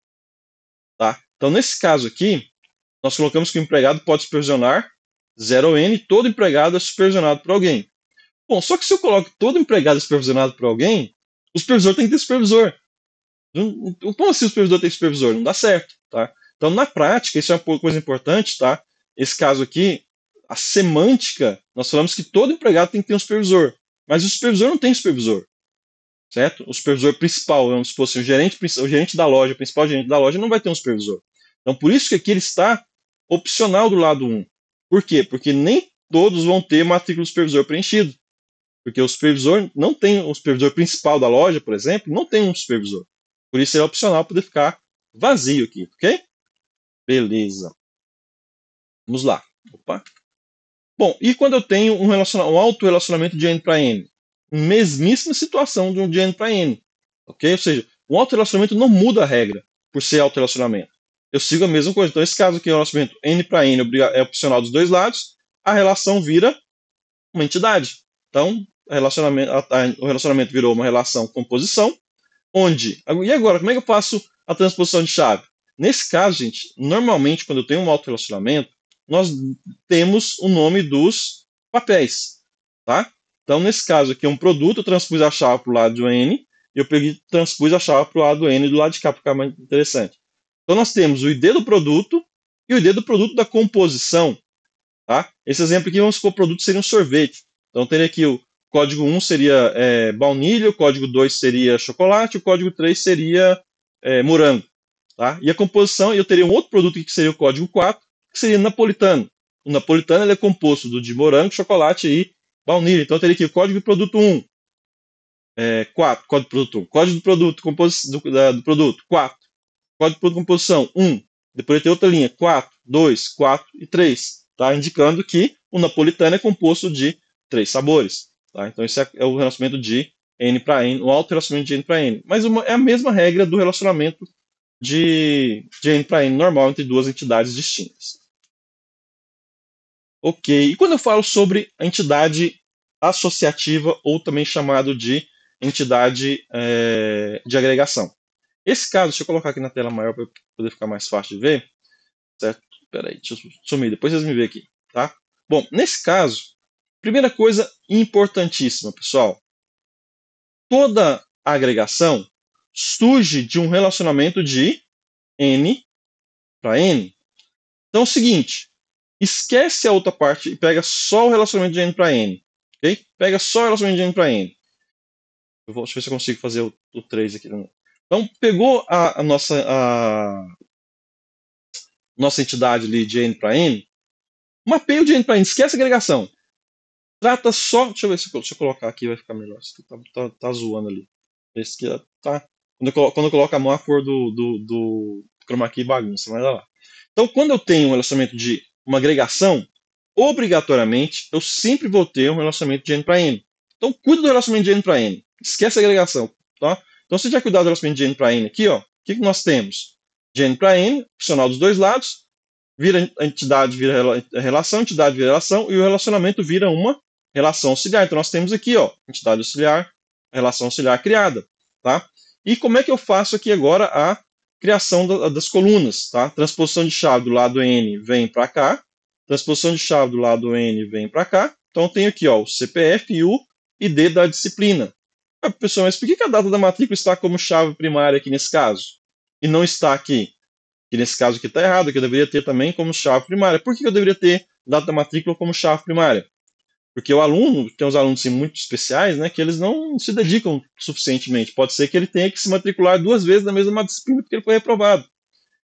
Speaker 1: Tá? Então, nesse caso aqui, nós colocamos que o empregado pode supervisionar 0 N, todo empregado é supervisionado por alguém. Bom, só que se eu coloco todo empregado supervisionado por alguém, o supervisor tem que ter supervisor. Como assim o supervisor tem supervisor? Não dá certo, tá? Então, na prática, isso é uma coisa importante, tá? Esse caso aqui, a semântica, nós falamos que todo empregado tem que ter um supervisor, mas o supervisor não tem supervisor, certo? O supervisor principal, vamos supor assim, o gerente da loja, o principal gerente da loja não vai ter um supervisor. Então, por isso que aqui ele está opcional do lado 1. Por quê? Porque nem todos vão ter matrícula do supervisor preenchido. Porque o supervisor não tem, o supervisor principal da loja, por exemplo, não tem um supervisor. Por isso é opcional poder ficar vazio aqui, ok? Beleza. Vamos lá. Opa. Bom, e quando eu tenho um auto-relacionamento de N para N? Mesmíssima situação de um de N para N. Ok? Ou seja, um auto-relacionamento não muda a regra por ser auto-relacionamento. Eu sigo a mesma coisa. Então, esse caso aqui, o relacionamento N para N é opcional dos dois lados, a relação vira uma entidade. Então, o relacionamento virou uma relação composição, onde... E agora, como é que eu faço a transposição de chave? Nesse caso, gente, normalmente, quando eu tenho um autorrelacionamento, nós temos o nome dos papéis, tá? Então, nesse caso aqui, é um produto, eu transpus a chave para o lado do N, e eu transpus a chave para o lado do N do lado de cá, para ficar mais interessante. Então, nós temos o ID do produto e o ID do produto da composição, tá? Esse exemplo aqui, vamos supor, o produto seria um sorvete. Então, teria aqui o código 1 seria baunilha, o código 2 seria chocolate, o código 3 seria morango. Tá? E a composição, eu teria um outro produto aqui que seria o código 4, que seria napolitano. O napolitano ele é composto de morango, chocolate e baunilha. Então, eu teria aqui o código do produto 1, 4, código do produto 1. Código do produto, do produto, 4. Código do produto, composição, 1. Depois tem outra linha, 4, 2, 4 e 3. Tá? Indicando que o napolitano é composto de 3 sabores. Tá? Então, esse é o relacionamento de N para N, o auto-relacionamento de N para N. Mas é a mesma regra do relacionamento de N para N normal entre duas entidades distintas. Ok, e quando eu falo sobre a entidade associativa, ou também chamado de entidade de agregação. Esse caso, deixa eu colocar aqui na tela maior para poder ficar mais fácil de ver. Certo? Peraí, deixa eu sumir, depois vocês me veem aqui. Tá? Bom, nesse caso, primeira coisa importantíssima, pessoal. Toda agregação surge de um relacionamento de N para N. Então é o seguinte, esquece a outra parte e pega só o relacionamento de N para N. Okay? Pega só o relacionamento de N para N. Deixa eu ver se eu consigo fazer o 3 aqui. Então, pegou a nossa entidade ali de N para N, mapeia o de N para N, esquece a agregação. Trata só. Deixa eu ver se eu colocar aqui vai ficar melhor. Isso aqui tá zoando ali. Esse aqui tá. Quando eu coloco a mão, a cor do chroma key bagunça, mas olha lá. Então, quando eu tenho um relacionamento de uma agregação, obrigatoriamente eu sempre vou ter um relacionamento de N para N. Então, cuida do relacionamento de N para N. Esquece a agregação. Tá? Então, se você já cuidar do relacionamento de N para N aqui, ó, o que nós temos? De N para N, opcional dos dois lados, vira entidade, vira relação, entidade vira relação, e o relacionamento vira uma relação auxiliar. Então, nós temos aqui, ó, entidade auxiliar, relação auxiliar criada. Tá? E como é que eu faço aqui agora a criação das colunas? Tá? Transposição de chave do lado N vem para cá, transposição de chave do lado N vem para cá. Então, eu tenho aqui ó, o CPF e o e D da disciplina. Ah, pessoal, mas por que a data da matrícula está como chave primária aqui nesse caso? E não está aqui? Que nesse caso aqui está errado, que eu deveria ter também como chave primária. Por que eu deveria ter data da matrícula como chave primária? Porque o aluno, tem uns alunos assim, muito especiais, né, que eles não se dedicam suficientemente. Pode ser que ele tenha que se matricular 2 vezes na mesma disciplina porque ele foi reprovado.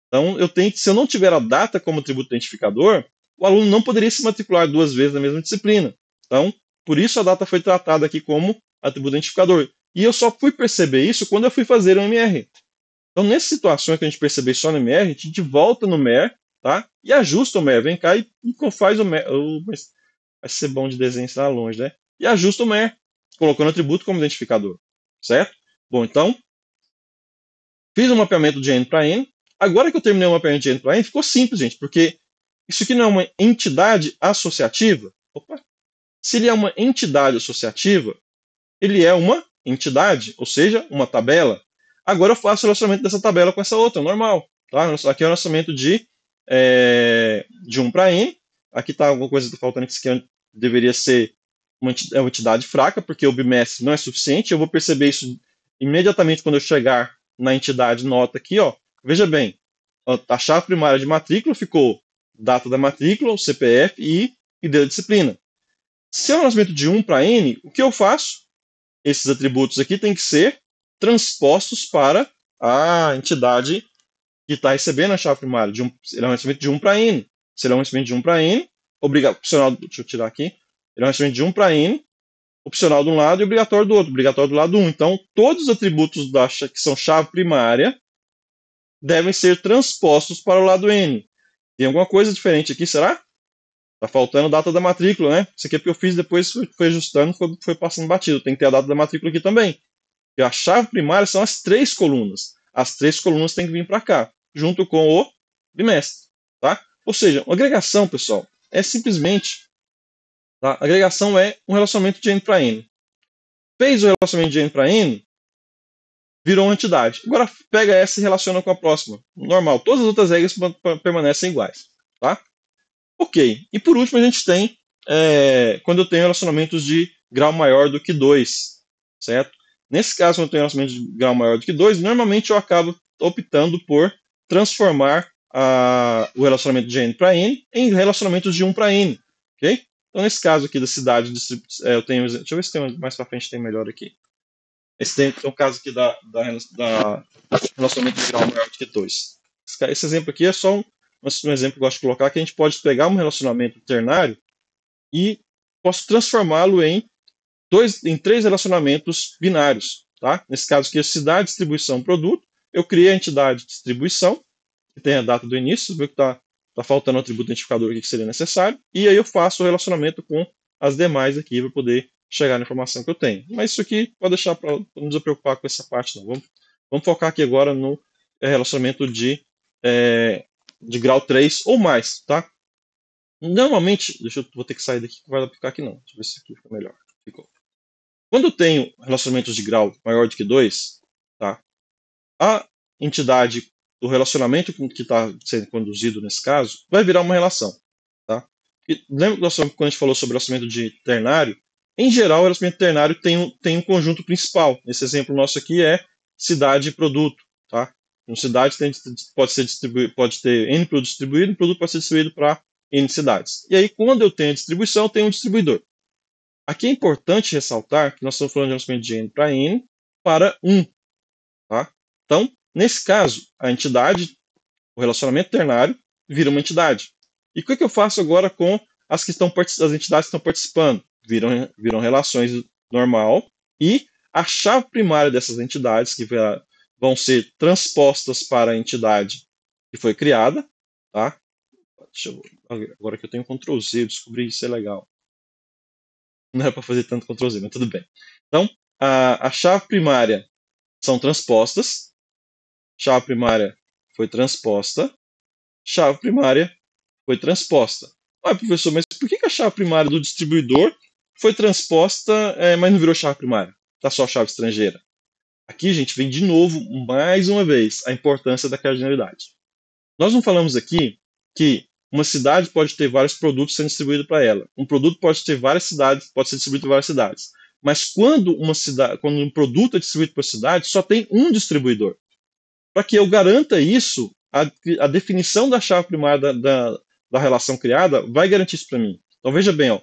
Speaker 1: Então, se eu não tiver a data como atributo identificador, o aluno não poderia se matricular 2 vezes na mesma disciplina. Então, por isso a data foi tratada aqui como atributo identificador. E eu só fui perceber isso quando eu fui fazer o MR. Então, nessas situações que a gente perceber só no MR, a gente volta no MER, tá? E ajusta o MER. Vem cá e faz o MER. Vai ser bom de desenho estar longe, né? E ajusta o MER, colocando o atributo como identificador. Certo? Bom, então, fiz o mapeamento de N para N. Agora que eu terminei o mapeamento de N para N, ficou simples, gente, porque isso aqui não é uma entidade associativa. Opa! Se ele é uma entidade associativa, ele é uma entidade, ou seja, uma tabela. Agora eu faço o relacionamento dessa tabela com essa outra, normal. Tá? Aqui é o relacionamento de 1 para N. Aqui está alguma coisa que está faltando, que isso aqui deveria ser uma entidade fraca, porque o bimestre não é suficiente. Eu vou perceber isso imediatamente quando eu chegar na entidade nota aqui. Ó. Veja bem, a chave primária de matrícula ficou data da matrícula, o CPF e ID da disciplina. Se é um relacionamento de 1 para N, o que eu faço? Esses atributos aqui têm que ser transpostos para a entidade que está recebendo a chave primária. Ele é um relacionamento de 1 para N. Se ele é um relacionamento de 1 para N, opcional, deixa eu tirar aqui, ele é um relacionamento de 1 para N, opcional de um lado e obrigatório do outro, obrigatório do lado 1. Então, todos os atributos que são chave primária devem ser transpostos para o lado N. Tem alguma coisa diferente aqui, será? Tá faltando data da matrícula, né? Isso aqui é porque eu fiz, depois foi ajustando, foi passando batido. Tem que ter a data da matrícula aqui também. E a chave primária são as 3 colunas. As 3 colunas têm que vir para cá, junto com o bimestre. Tá? Ou seja, uma agregação, pessoal, é simplesmente... Tá? A agregação é um relacionamento de N para N. Fez o relacionamento de N para N, virou uma entidade. Agora pega essa e relaciona com a próxima. Normal. Todas as outras regras permanecem iguais. Tá? Ok. E por último, a gente tem quando eu tenho relacionamentos de grau maior do que 2. Certo? Nesse caso, quando eu tenho relacionamento de grau maior do que 2, normalmente eu acabo optando por transformar o relacionamento de N para N em relacionamentos de 1 para N. Ok? Então, nesse caso aqui da cidade, eu tenho. Deixa eu ver se tem mais para frente tem melhor aqui. Esse tem o caso aqui da relacionamento de grau maior do que 2. Esse exemplo aqui é só um exemplo que eu gosto de colocar, que a gente pode pegar um relacionamento ternário e posso transformá-lo em 3 relacionamentos binários. Tá? Nesse caso aqui, a cidade, distribuição, produto. Eu criei a entidade distribuição, que tem a data do início, viu que está faltando o atributo identificador aqui que seria necessário, e aí eu faço o relacionamento com as demais aqui para poder chegar na informação que eu tenho. Mas isso aqui pode deixar para não nos preocupar com essa parte, não. Vamos focar aqui agora no relacionamento de grau 3 ou mais. Tá? Normalmente, vou ter que sair daqui, não vai ficar aqui não. Deixa eu ver se aqui fica melhor. Ficou. Quando eu tenho relacionamentos de grau maior do que 2, tá? A entidade do relacionamento que está sendo conduzido nesse caso vai virar uma relação. Tá? E lembra quando a gente falou sobre o relacionamento de ternário? Em geral, o relacionamento ternário tem um conjunto principal. Esse exemplo nosso aqui é cidade e produto. Tá? Uma cidade pode ter N produtos distribuídos, e o produto pode ser distribuído para N cidades. E aí, quando eu tenho a distribuição, eu tenho um distribuidor. Aqui é importante ressaltar que nós estamos falando de relacionamento de N para N para 1. Tá? Então, nesse caso, a entidade, o relacionamento ternário, vira uma entidade. E o que eu faço agora com as entidades que estão participando? Viram relações normal e a chave primária dessas entidades, que vão ser transpostas para a entidade que foi criada. Tá? Agora que eu tenho Ctrl Z, eu descobri isso é legal. Não era para fazer tanto Ctrl Z, mas tudo bem. Então, a chave primária são transpostas. Chave primária foi transposta. Chave primária foi transposta. Ah, professor, mas por que a chave primária do distribuidor foi transposta, mas não virou chave primária? Está só chave estrangeira. Aqui, gente, vem de novo, mais uma vez, a importância da cardinalidade. Nós não falamos aqui que uma cidade pode ter vários produtos sendo distribuídos para ela. Um produto pode ter várias cidades, pode ser distribuído para várias cidades. Mas quando quando um produto é distribuído por cidade, só tem um distribuidor. Para que eu garanta isso, a definição da chave primária da relação criada vai garantir isso para mim. Então veja bem, ó,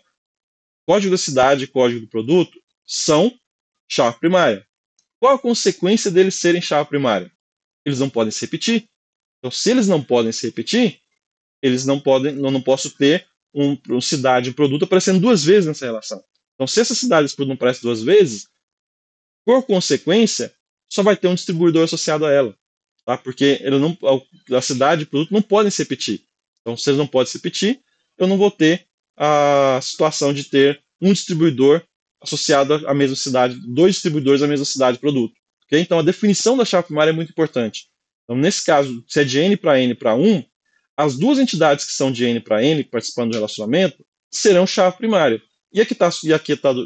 Speaker 1: código da cidade e código do produto são chave primária. Qual a consequência deles serem chave primária? Eles não podem se repetir. Então, se eles não podem se repetir, eles não podem, eu não posso ter um cidade e produto aparecendo duas vezes nessa relação. Então, se essa cidade e produto não aparece duas vezes, por consequência, só vai ter um distribuidor associado a ela, tá? Porque ele não, a cidade e o produto não podem se repetir. Então, se eles não podem se repetir, eu não vou ter a situação de ter um distribuidor associado à mesma cidade, dois distribuidores à mesma cidade e produto. Okay? Então, a definição da chave primária é muito importante. Então, nesse caso, se é de N para 1, as duas entidades que são de N para N, participando do relacionamento, serão chave primária. E aqui,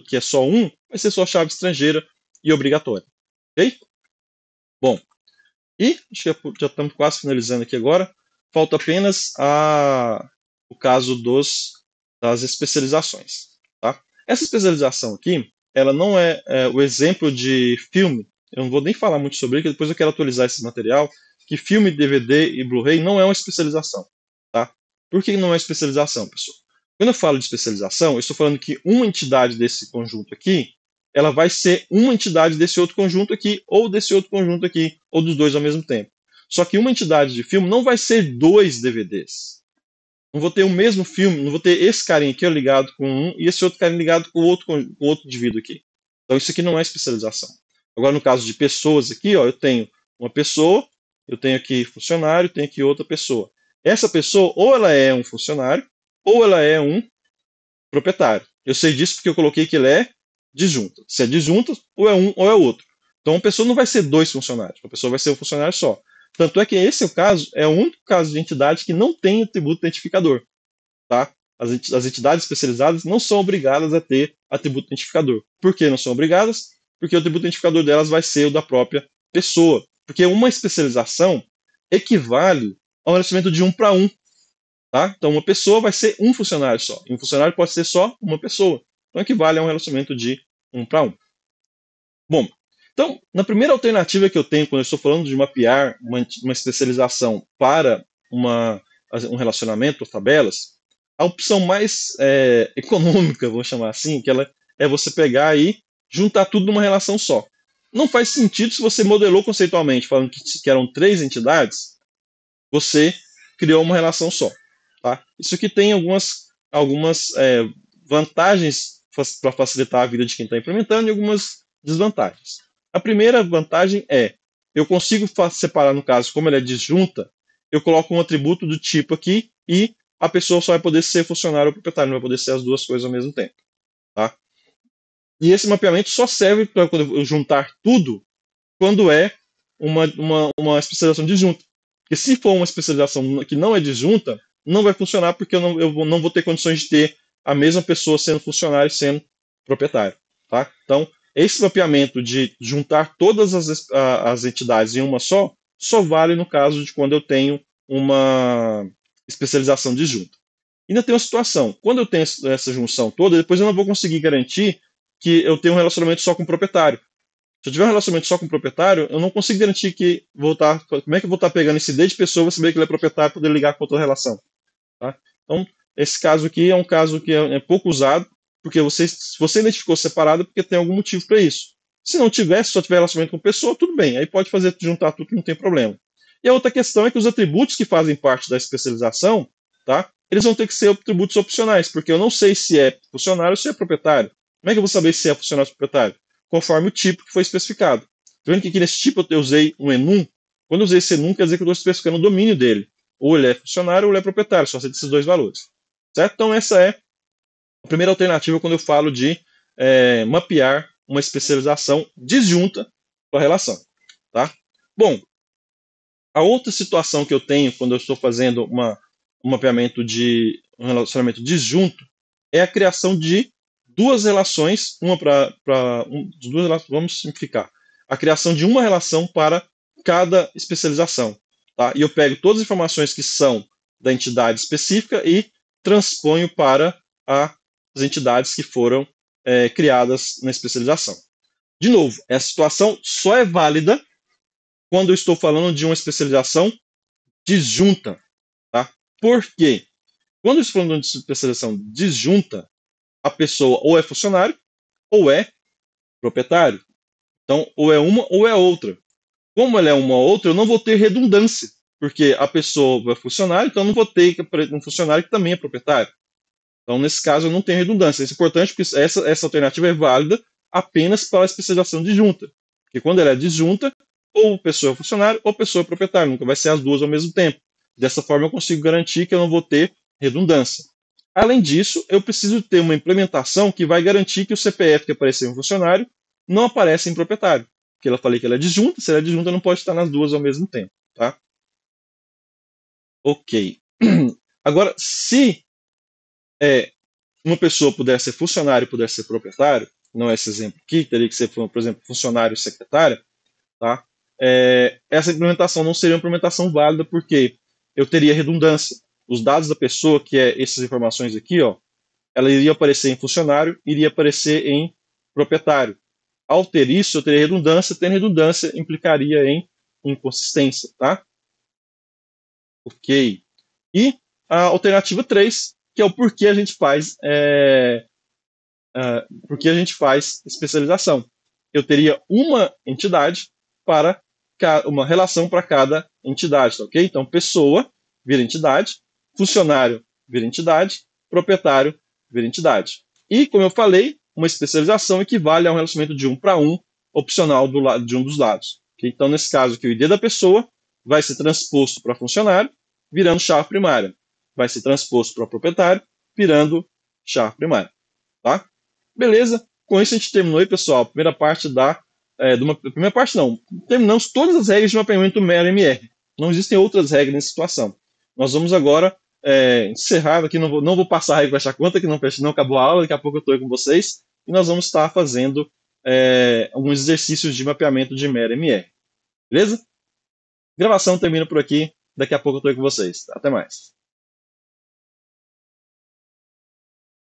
Speaker 1: que é só 1, vai ser só chave estrangeira e obrigatória. Ok? Bom, e acho que já estamos quase finalizando aqui agora. Falta apenas o caso das especializações. Tá? Essa especialização aqui, ela não é o exemplo de filme. Eu não vou nem falar muito sobre ele, depois eu quero atualizar esse material, que filme, DVD e Blu-ray não é uma especialização. Tá? Por que não é uma especialização, pessoal? Quando eu falo de especialização, eu estou falando que uma entidade desse conjunto aqui, ela vai ser uma entidade desse outro conjunto aqui, ou desse outro conjunto aqui, ou dos dois ao mesmo tempo. Só que uma entidade de filme não vai ser dois DVDs. Não vou ter o mesmo filme, não vou ter esse carinha aqui ligado com um e esse outro carinha ligado com o outro indivíduo aqui. Então isso aqui não é especialização. Agora no caso de pessoas aqui, ó, eu tenho uma pessoa, eu tenho aqui funcionário, tenho aqui outra pessoa. Essa pessoa ou ela é um funcionário ou ela é um proprietário. Eu sei disso porque eu coloquei que ele é disjunta. Se é disjunta, ou é um ou é outro. Então, uma pessoa não vai ser dois funcionários, uma pessoa vai ser um funcionário só. Tanto é que esse é o caso, é o único caso de entidade que não tem atributo identificador. Tá? As entidades especializadas não são obrigadas a ter atributo identificador. Por que não são obrigadas? Porque o atributo identificador delas vai ser o da própria pessoa. Porque uma especialização equivale a um relacionamento de 1 para 1. Tá? Então, uma pessoa vai ser um funcionário só. E um funcionário pode ser só uma pessoa. Então, equivale a um relacionamento de 1 para 1. Bom, então, na primeira alternativa que eu tenho, quando eu estou falando de mapear uma especialização para um relacionamento, tabelas, a opção mais econômica, vou chamar assim, que ela é você pegar e juntar tudo numa relação só. Não faz sentido se você modelou conceitualmente, falando que eram 3 entidades, você criou uma relação só. Tá? Isso aqui tem algumas vantagens para facilitar a vida de quem está implementando e algumas desvantagens. A primeira vantagem é, eu consigo separar, no caso, como ela é disjunta, eu coloco um atributo do tipo aqui e a pessoa só vai poder ser funcionário ou proprietário, não vai poder ser as duas coisas ao mesmo tempo. Tá? E esse mapeamento só serve para eu juntar tudo quando é uma especialização disjunta. Porque se for uma especialização que não é disjunta, não vai funcionar porque eu não vou ter condições de ter a mesma pessoa sendo funcionário e sendo proprietário. Tá? Então, esse mapeamento de juntar todas as entidades em uma só vale no caso de quando eu tenho uma especialização disjunta. Ainda tem uma situação, quando eu tenho essa junção toda, depois eu não vou conseguir garantir que eu tenho um relacionamento só com o proprietário. Se eu tiver um relacionamento só com o proprietário, eu não consigo garantir que como é que eu vou estar pegando esse ID de pessoa, vou saber que ele é proprietário e poder ligar com outra relação. Tá? Então, esse caso aqui é um caso que é pouco usado, porque se você identificou separado, é porque tem algum motivo para isso. Se não tiver, se só tiver relacionamento com pessoa, tudo bem, aí pode juntar tudo que não tem problema. E a outra questão é que os atributos que fazem parte da especialização, tá? Eles vão ter que ser atributos opcionais, porque eu não sei se é funcionário ou se é proprietário. Como é que eu vou saber se é funcionário ou proprietário? Conforme o tipo que foi especificado. Tá vendo que aqui nesse tipo eu usei um enum? Quando eu usei esse enum, quer dizer que eu estou especificando o domínio dele. Ou ele é funcionário ou ele é proprietário, só aceita esses dois valores. Certo? Então essa é a primeira alternativa quando eu falo de mapear uma especialização disjunta para a relação. Tá? Bom, a outra situação que eu tenho quando eu estou fazendo um mapeamento de um relacionamento disjunto é a criação de duas relações, vamos simplificar, a criação de uma relação para cada especialização. Tá? E eu pego todas as informações que são da entidade específica e transponho para as entidades que foram criadas na especialização. De novo, essa situação só é válida quando eu estou falando de uma especialização disjunta. Tá? Por quê? Quando eu estou falando de especialização disjunta, a pessoa ou é funcionário ou é proprietário. Então, ou é uma ou é outra. Como ela é uma ou outra, eu não vou ter redundância, porque a pessoa é funcionário, então eu não vou ter um funcionário que também é proprietário. Então, nesse caso, eu não tenho redundância. Isso é importante porque essa alternativa é válida apenas para a especialização disjunta. Porque quando ela é disjunta, ou pessoa é funcionário ou pessoa é proprietário, nunca vai ser as duas ao mesmo tempo. Dessa forma, eu consigo garantir que eu não vou ter redundância. Além disso, eu preciso ter uma implementação que vai garantir que o CPF que aparecer em funcionário não aparece em proprietário. Porque eu falei que ela é disjunta, se ela é disjunta, não pode estar nas duas ao mesmo tempo. Tá? Ok. Agora, se uma pessoa puder ser funcionário e puder ser proprietário, não é esse exemplo aqui, teria que ser, por exemplo, funcionário e secretária, tá? Essa implementação não seria uma implementação válida porque eu teria redundância. Os dados da pessoa, que é essas informações aqui, ó, ela iria aparecer em funcionário, iria aparecer em proprietário. Ao ter isso, eu teria redundância. Ter redundância implicaria em inconsistência, tá? Ok. E a alternativa 3, que é o porquê a gente faz porque a gente faz especialização. Eu teria uma entidade para uma relação para cada entidade, tá ok? Então, pessoa vira entidade, funcionário vira entidade, proprietário vira entidade. E, como eu falei, uma especialização equivale a um relacionamento de 1 para 1, opcional de um dos lados. Okay? Então, nesse caso aqui, o ID da pessoa vai ser transposto para funcionário, virando chave primária. Vai ser transposto para proprietário, virando chave primária. Tá? Beleza? Com isso a gente terminou aí, pessoal, a primeira parte primeira parte não, terminamos todas as regras de mapeamento MR. Não existem outras regras nessa situação. Nós vamos agora encerrar aqui, não vou passar a regra para achar conta, que não acabou a aula, daqui a pouco eu estou aí com vocês, e nós vamos estar fazendo alguns exercícios de mapeamento de MR. Beleza? Gravação termina por aqui, daqui a pouco eu estou aí com vocês. Até mais.